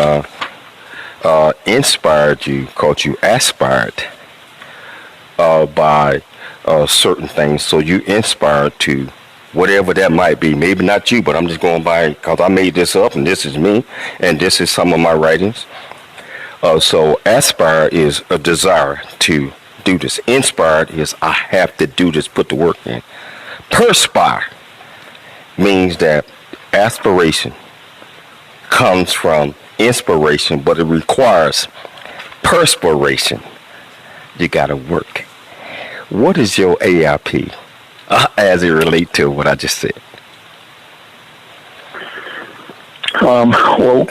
inspired you, called you aspired by certain things. So you inspired to whatever that might be. Maybe not you, but I'm just going by because I made this up and this is me and this is some of my writings. So aspire is a desire to do this. Inspired is I have to do this, put the work in. Perspire means that aspiration comes from inspiration, but it requires perspiration. You got to work. What is your AIP as it relates to what I just said? Well,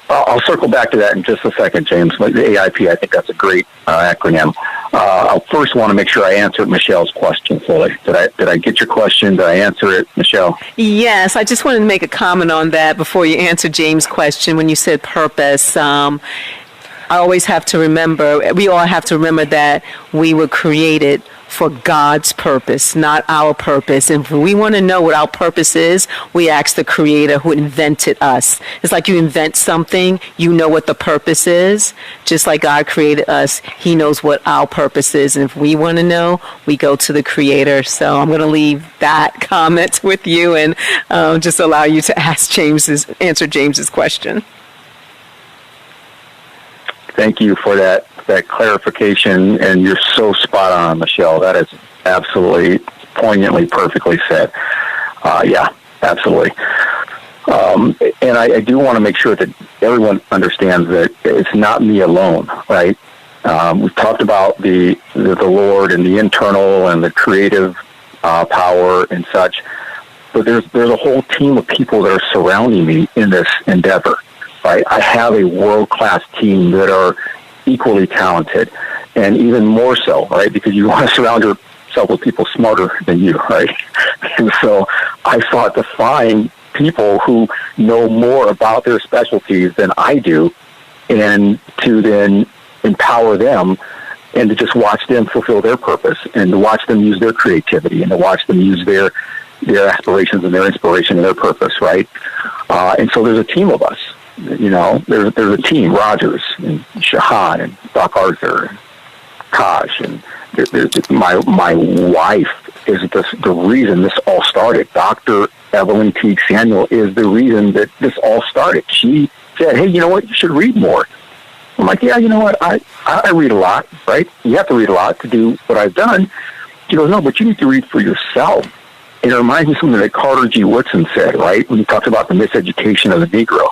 I'll circle back to that in just a second, James. The AIP, I think that's a great acronym. I'll first want to make sure I answered Michelle's question fully. Did I get your question? Did I answer it, Michelle? Yes, I just wanted to make a comment on that before you answer James' question when you said purpose. I always have to remember, we all have to remember that we were created for God's purpose, not our purpose. And if we want to know what our purpose is, we ask the Creator who invented us. It's like you invent something, you know what the purpose is. Just like God created us, He knows what our purpose is. And if we want to know, we go to the Creator. So I'm going to leave that comment with you and just allow you to answer James's question. Thank you for that clarification, and you're so spot on, Michelle. That is absolutely poignantly, perfectly said. Yeah, absolutely. And I do want to make sure that everyone understands that it's not me alone, right? We've talked about the Lord and the internal and the creative power and such, but there's a whole team of people that are surrounding me in this endeavor. Right? I have a world-class team that are equally talented, and even more so, right? Because you want to surround yourself with people smarter than you, right? And so I sought to find people who know more about their specialties than I do, and to then empower them and to just watch them fulfill their purpose and to watch them use their creativity and to watch them use their aspirations and their inspiration and their purpose, right? And so there's a team of us. You know, there's a team, Rogers and Shahan and Doc Arthur and Tosh, and my wife is the reason this all started. Dr. Evelyn Teague Samuel is the reason that this all started. She said, hey, you know what, you should read more. I'm like, yeah, you know what, I read a lot, right? You have to read a lot to do what I've done. She goes, no, but you need to read for yourself. And it reminds me of something that Carter G. Woodson said, right, when he talked about the miseducation of the Negro.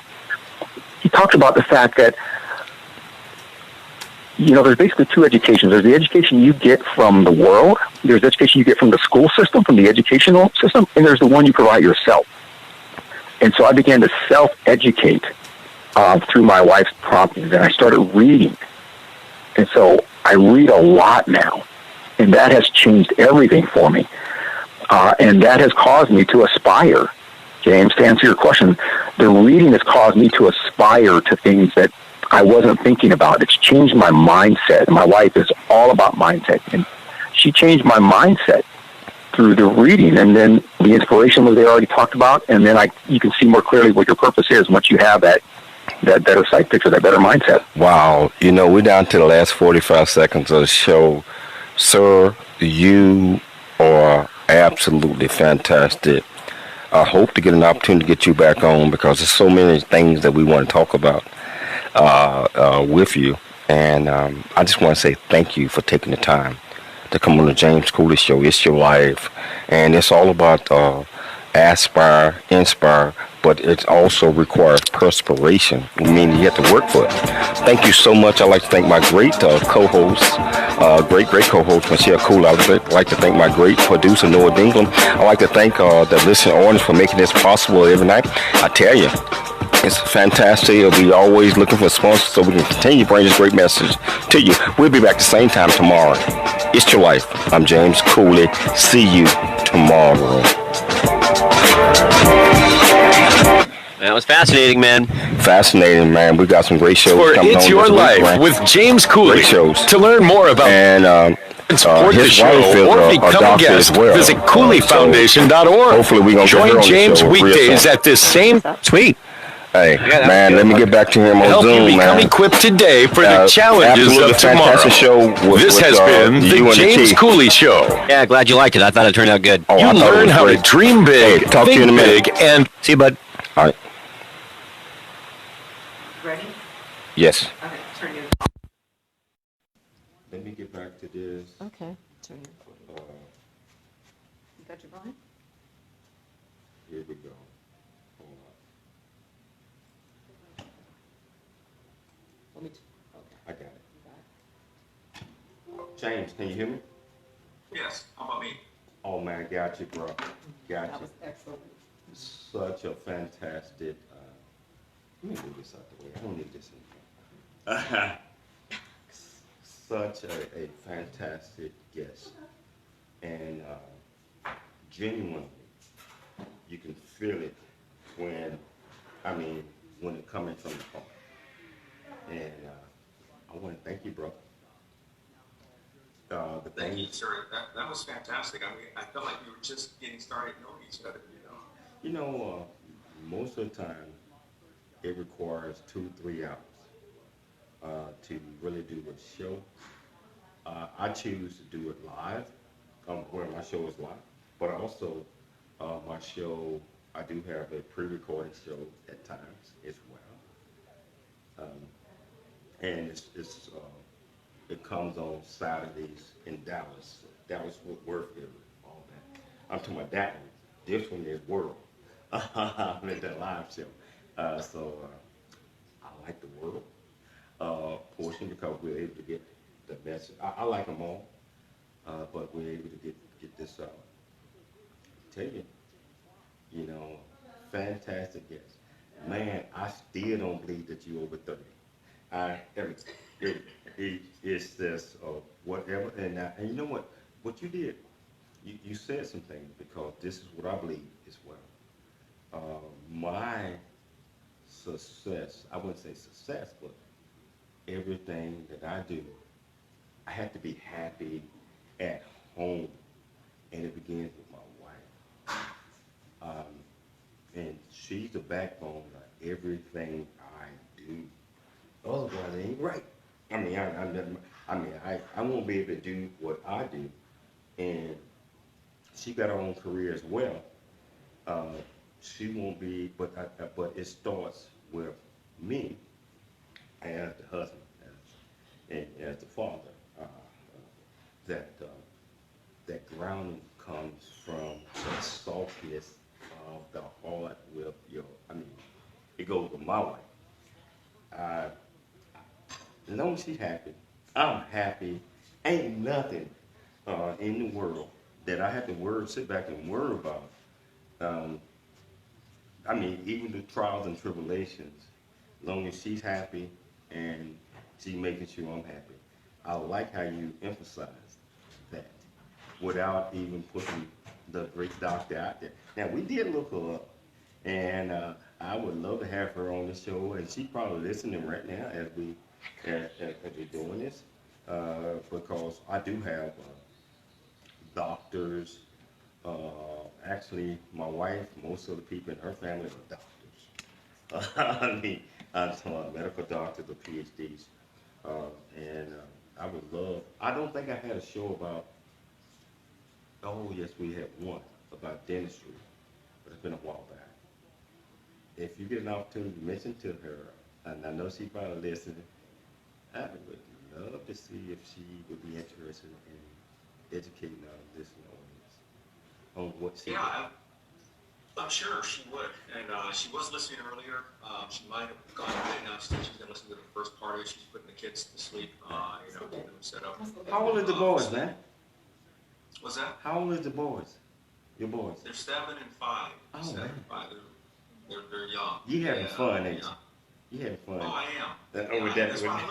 He talked about the fact that, you know, there's basically two educations. There's the education you get from the world. There's the education you get from the school system, from the educational system, and there's the one you provide yourself. And so I began to self-educate through my wife's promptings, and I started reading. And so I read a lot now, and that has changed everything for me. And that has caused me to aspire. James, to answer your question, the reading has caused me to aspire to things that I wasn't thinking about. It's changed my mindset. My wife is all about mindset, and she changed my mindset through the reading. And then the inspiration was there already talked about, and then you can see more clearly what your purpose is once you have that better sight picture, that better mindset. Wow. You know, we're down to the last 45 seconds of the show. Sir, you are absolutely fantastic. I hope to get an opportunity to get you back on because there's so many things that we want to talk about with you. And I just want to say thank you for taking the time to come on the James Cooley Show. It's your life. And it's all about aspire, inspire, but it also requires perspiration. I mean, you have to work for it. Thank you so much. I'd like to thank my great co-host, great co-host, Michelle Cooley. I'd like to thank my great producer, Noah Dinglam. I'd like to thank the listening audience for making this possible every night. I tell you, it's fantastic. We're always looking for sponsors so we can continue to bring this great message to you. We'll be back the same time tomorrow. It's your life. I'm James Cooley. See you tomorrow. That was fascinating, man. Fascinating, man. We got some great shows For coming It's on Your this week, Life man. with James Cooley. Great shows. To learn more about and support the his show wife is or a become a doctor guest, as well. visit CooleyFoundation.org. Hopefully we're going to join get her on James the show real weekdays soon. at this same Sweet. Hey, man, let me get back to him on Help Zoom, you become man. equipped today for the challenges absolutely of tomorrow. fantastic show This has been you the and James Chief. Cooley Show. Yeah, glad you liked it. I thought it turned out good. Oh, You I thought it learn was how to great. dream big, Hey, talk to you in a think minute. big, and See you, bud. All right. Ready? Yes. Okay, turn your. Let me get back to this. Okay, turn your. You got your volume? Here we go. Hold Let me. on. I got it. James, can you hear me? Yes, how about me? Oh, man, got you, bro. Got That you. was excellent. Such a fantastic. Let me move this out the way. I don't need this anymore. Such a fantastic guest. And genuinely, you can feel it when it coming from the heart. And I want to thank you, bro. Thank you, sir. That was fantastic. I mean, I felt like we were just getting started knowing each other, You know, most of the time, it requires 2-3 hours to really do a show. I choose to do it live, where my show is live, but also my show, I do have a pre-recorded show at times as well. And it comes on Saturdays in Dallas, Fort Worth area, all that. I'm talking about that one. This one is World. I'm at that live show. So I like the World portion because we're able to get the message. I like them all, but we're able to get this out. Tell you, fantastic guest. Man, I still don't believe that you're over 30. It's this whatever, and you know what you did, you said some things because this is what I believe as well. My success, I wouldn't say success, but everything that I do, I have to be happy at home, and it begins with my wife. And she's the backbone of everything I do. Otherwise, it ain't right. I won't be able to do what I do, and she got her own career as well. She won't be, but it starts with me as the husband and as the father. That grounding comes from the softness of the heart with it goes with my wife. As long as she's happy, I'm happy. Ain't nothing in the world that I have to sit back and worry about. Even the trials and tribulations, as long as she's happy and she's making sure I'm happy. I like how you emphasize that without even putting the great doctor out there. Now, we did look her up, and I would love to have her on the show, and she's probably listening right now as we're doing this, because I do have doctors. Actually, my wife, most of the people in her family are doctors. I'm talking about medical doctors or PhDs. And I would love, I don't think I had a show about, oh yes, we had one about dentistry, but it's been a while back. If you get an opportunity to mention to her, and I know she probably listening, I would love to see if she would be interested in educating our listening audience on what she I'm sure she would. And she was listening earlier. She might have gone ahead and announced that she's going to listen to the first part of it. She's putting the kids to sleep, getting them set up. How old are the boys, man? What's that? How old is the boys? Your boys? They're 7 and 5. Oh, 7 man. and 5. They're young. You having fun, ain't you? You having fun. Oh, I am. That's why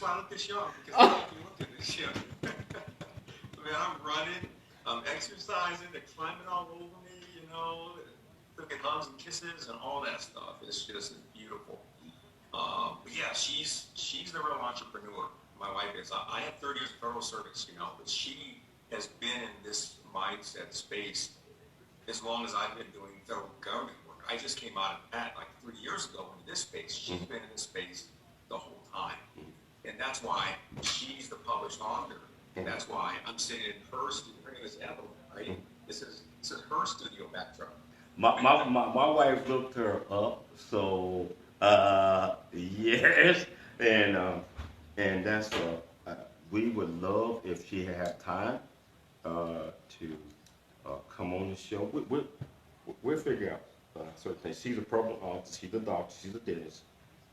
I look this young, because I like you look at this young. Man, I'm running, I'm exercising, they're climbing all over me, taking hugs and kisses and all that stuff. It's just beautiful. But yeah, she's the real entrepreneur. My wife is. I have 30 years of federal service, but she has been in this mindset space as long as I've been doing federal government work. I just came out of that like 3 years ago into this space. She's been in this space the whole time. And that's why she's the published author. And that's why I'm sitting in her studio. Her name is Evelyn, right? This is her studio backdrop. My wife looked her up, so yes, and that's we would love if she had time to come on the show. We'll figure out certain things. She's a proctologist, she's a doctor, she's a dentist.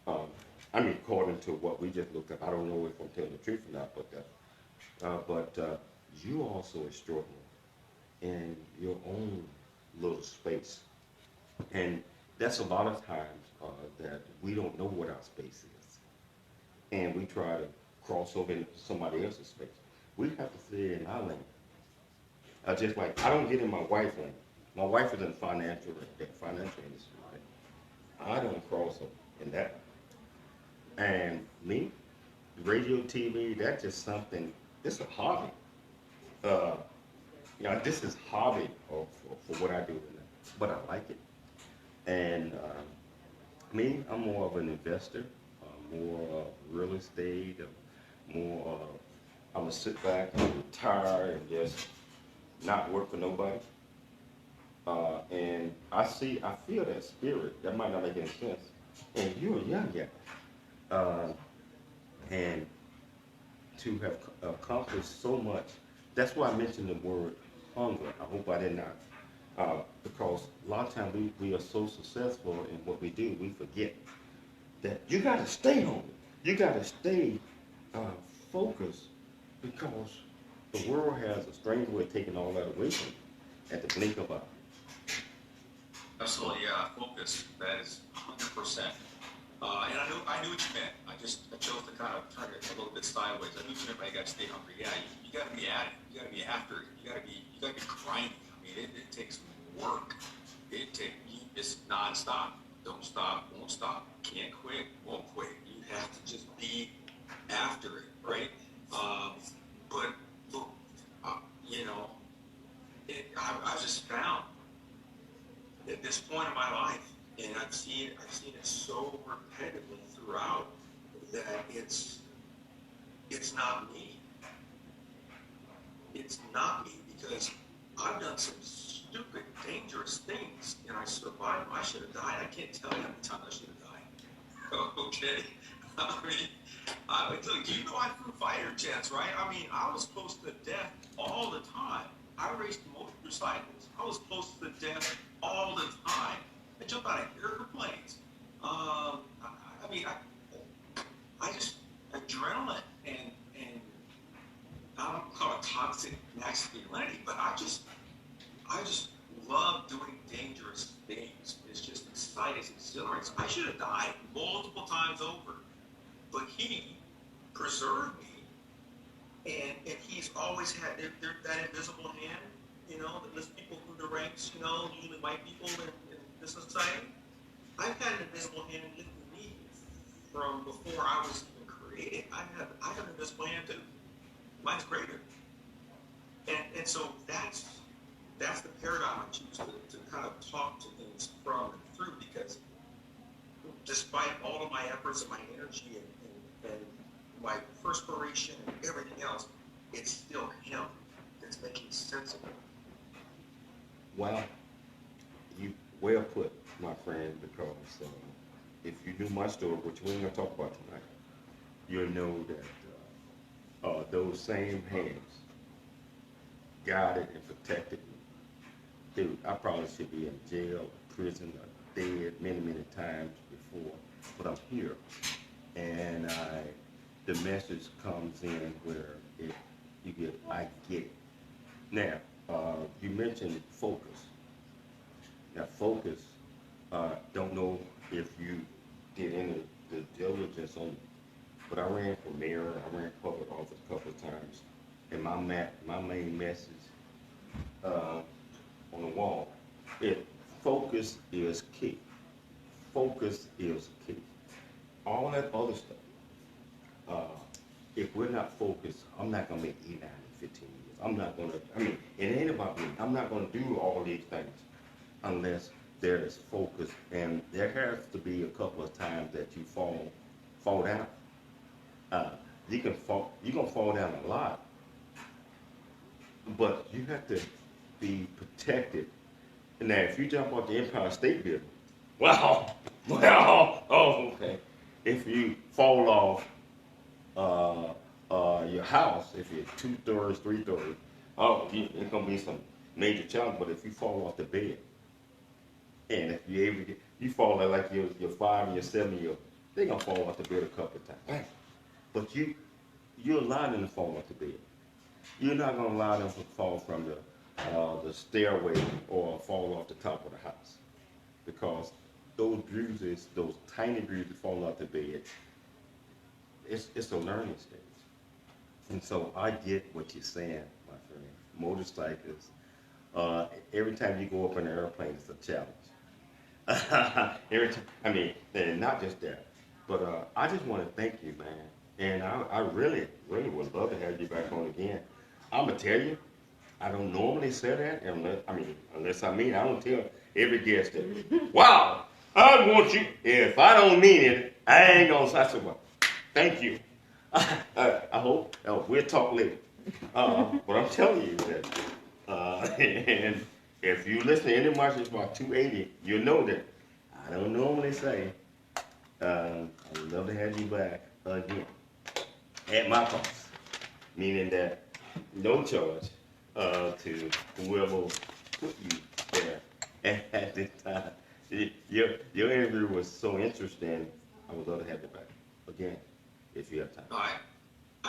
I mean, according to what we just looked up, I don't know if I'm telling the truth or not, but you also extraordinary in your own little space, and that's a lot of times that we don't know what our space is, and we try to cross over into somebody else's space. We have to stay in our lane. Just like I don't get in my wife's lane. My wife is in financial industry, right? I don't cross over in that. And me, radio, TV, that's just something. It's a hobby. This is hobby for what I do, but I like it. And me, I'm more of an investor, more real estate, more. I'm gonna sit back and retire and just not work for nobody. And I feel that spirit. That might not make any sense. And you're young yet, and to have accomplished so much. That's why I mentioned the word hunger. I hope I did not, because a lot of times we are so successful in what we do, we forget that you got to stay hungry. You got to stay focused, because the world has a strange way of taking all that away from you at the blink of an eye. Absolutely, yeah, focus. That is 100%. And I knew what you meant. I chose to kind of turn it a little bit sideways. I knew what you meant by you got to stay hungry. Yeah, you got to be at it. You got to be after it. You got to be grinding. I mean, it takes work. It's nonstop. Don't stop. Won't stop. Can't quit. Won't quit. You have to just be after it, right? But look, I just found at this point in my life, and I've seen it so repetitively throughout, that it's not me. It's not me, because I've done some stupid, dangerous things, and I survived. I should have died. I can't tell you how many times I should have died. Okay? I mean, look, you know I threw fighter jets, right? I mean, I was close to death all the time. I raced motorcycles. I was close to death all the time. I jumped out of airplanes. I just adrenaline and I don't call it toxic masculinity, but I just love doing dangerous things. It's just exciting, it's exhilarating. I should have died multiple times over, but he preserved me, and he's always had that invisible hand, that lifts people through the ranks, usually white people in this society. I've had an invisible hand lifting me from before I was even created. I have an invisible hand too. Mine's greater. And so that's the paradigm I choose to kind of talk to things from and through, because despite all of my efforts and my energy and my perspiration and everything else, it's still him that's making sense of it. Well, you well put, my friend, because if you knew my story, which we ain't gonna talk about tonight, you'll know that those same hands guided and protected me. Dude, I probably should be in jail, prison, or dead many, many times before, but I'm here. And the message comes in where I get it. Now, you mentioned focus. Now, focus, don't know if you did any due diligence on it, but I ran for mayor, I ran for public office a couple of times, and my main message on the wall is focus is key. Focus is key. All that other stuff, if we're not focused, I'm not going to make 8, 9, and 15 years. I'm not going to, it ain't about me. I'm not going to do all these things unless that is focused, and there has to be a couple of times that you fall down. You're gonna fall down a lot, but you have to be protected. Now, if you jump off the Empire State Building, wow, oh, okay. If you fall off your house, if you're 2 stories, 3 stories, it's gonna be some major challenge. But if you fall off the bed, and if you're able to you fall like your 5 and your 7-year-old, they're gonna fall off the bed a couple of times. Bang. But you're allowing them to fall off the bed. You're not gonna allow them to fall from the stairway or fall off the top of the house, because those bruises, those tiny bruises falling off the bed, it's a learning stage. And so I get what you're saying, my friend. Motorcycles, every time you go up in an airplane, it's a challenge. Every time, I mean, and not just that, but I just want to thank you, man. And I really, really would love to have you back on again. I'm gonna tell you, I don't normally say that unless I mean it. I don't tell every guest that, wow, I want you. If I don't mean it, I ain't gonna say. I said, well, thank you. I hope we'll talk later. But I'm telling you that, and if you listen to any marches about 280, you'll know that I don't normally say, I'd love to have you back again at my cost, meaning that no charge to whoever put you there at this time. Your interview was so interesting. I would love to have you back again if you have time. No, I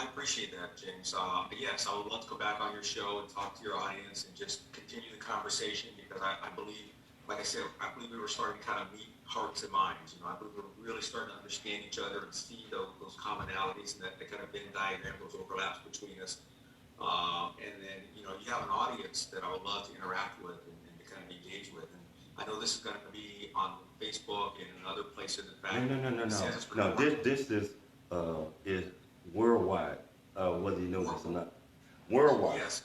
appreciate that, James. Yes, I would love to go back on your show and talk to your audience and just continue the conversation, because I believe, like I said, I believe we were starting to kind of meet hearts and minds. I believe we were really starting to understand each other and see those commonalities and that kind of Venn diagram, those overlaps between us. And then, you have an audience that I would love to interact with and to kind of engage with. And I know this is going to be on Facebook and in other places. In fact, no. This is worldwide, whether you know this or not. Worldwide. Yes.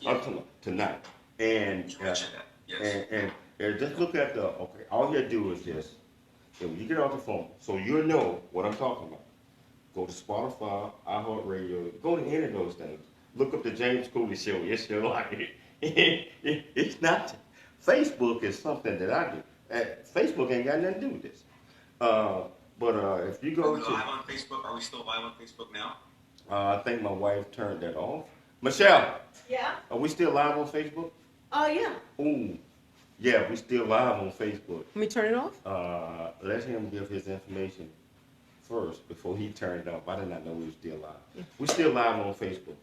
Tonight. And just look at all you do is just, when you get off the phone, so you'll know what I'm talking about. Go to Spotify, iHeartRadio, go to any of those things. Look up the James Cooley Show. It's your life. It's not. Facebook is something that I do. Facebook ain't got nothing to do with this. But if you go Are we live on Facebook? Are we still live on Facebook now? I think my wife turned that off. Michelle. Yeah? Are we still live on Facebook? Oh, yeah. Ooh. Yeah, we still live on Facebook. Let me turn it off? Let him give his information first before he turned it off. I did not know we were still live. We're still live on Facebook.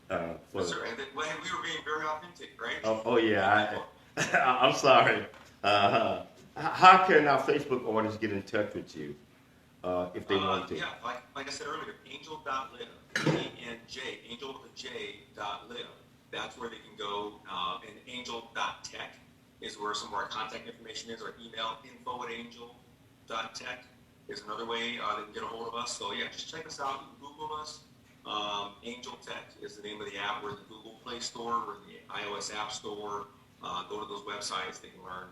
Yes, sir. And we were being very authentic, right? Oh yeah, I'm sorry. How can our Facebook audience get in touch with you if they want to? Yeah, like I said earlier, angel.live, A-N-J, angel with a J.live. That's where they can go. And angel.tech is where some of our contact information is. Our email, info@angel.tech is another way they can get a hold of us. So yeah, just check us out. You can Google us. ANJEL Tech is the name of the app. We're in the Google Play Store, we're in the iOS App Store. Go to those websites. They can learn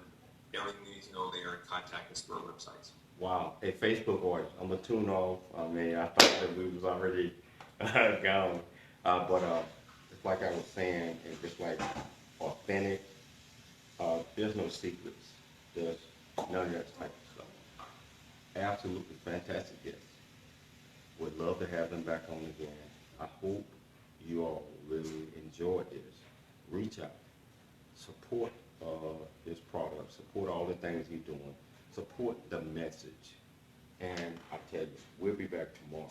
everything you need to know there and contact us through our websites. Wow. Hey, Facebook audience, I'm going to tune off. I mean, I thought that we was already gone. But it's like I was saying, it's just like authentic. There's no secrets. There's none of that type of stuff. Absolutely fantastic guests. Would love to have them back on again. I hope you all really enjoyed this. Reach out, support his product, support all the things he's doing, support the message. And I tell you, we'll be back tomorrow.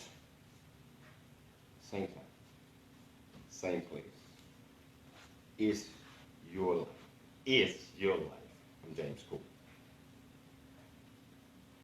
Same time, same place. It's your life. It's your life. I'm James Cooley.